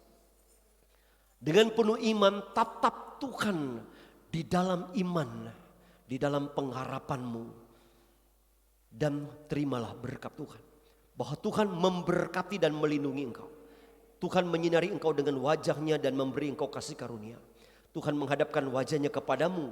Dengan penuh iman, tatap Tuhan di dalam iman, di dalam pengharapanmu. Dan terimalah berkat Tuhan. Bahwa Tuhan memberkati dan melindungi engkau. Tuhan menyinari engkau dengan wajahnya dan memberi engkau kasih karunia. Tuhan menghadapkan wajahnya kepadamu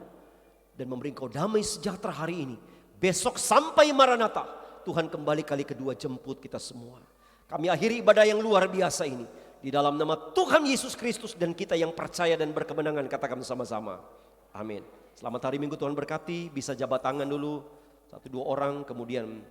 dan memberi engkau damai sejahtera hari ini. Besok sampai Maranatha, Tuhan kembali kali kedua jemput kita semua. Kami akhiri ibadah yang luar biasa ini. Di dalam nama Tuhan Yesus Kristus dan kita yang percaya dan berkemenangan, katakan sama-sama. Amin. Selamat hari Minggu, Tuhan berkati. Bisa jabat tangan dulu. 1-2 orang, kemudian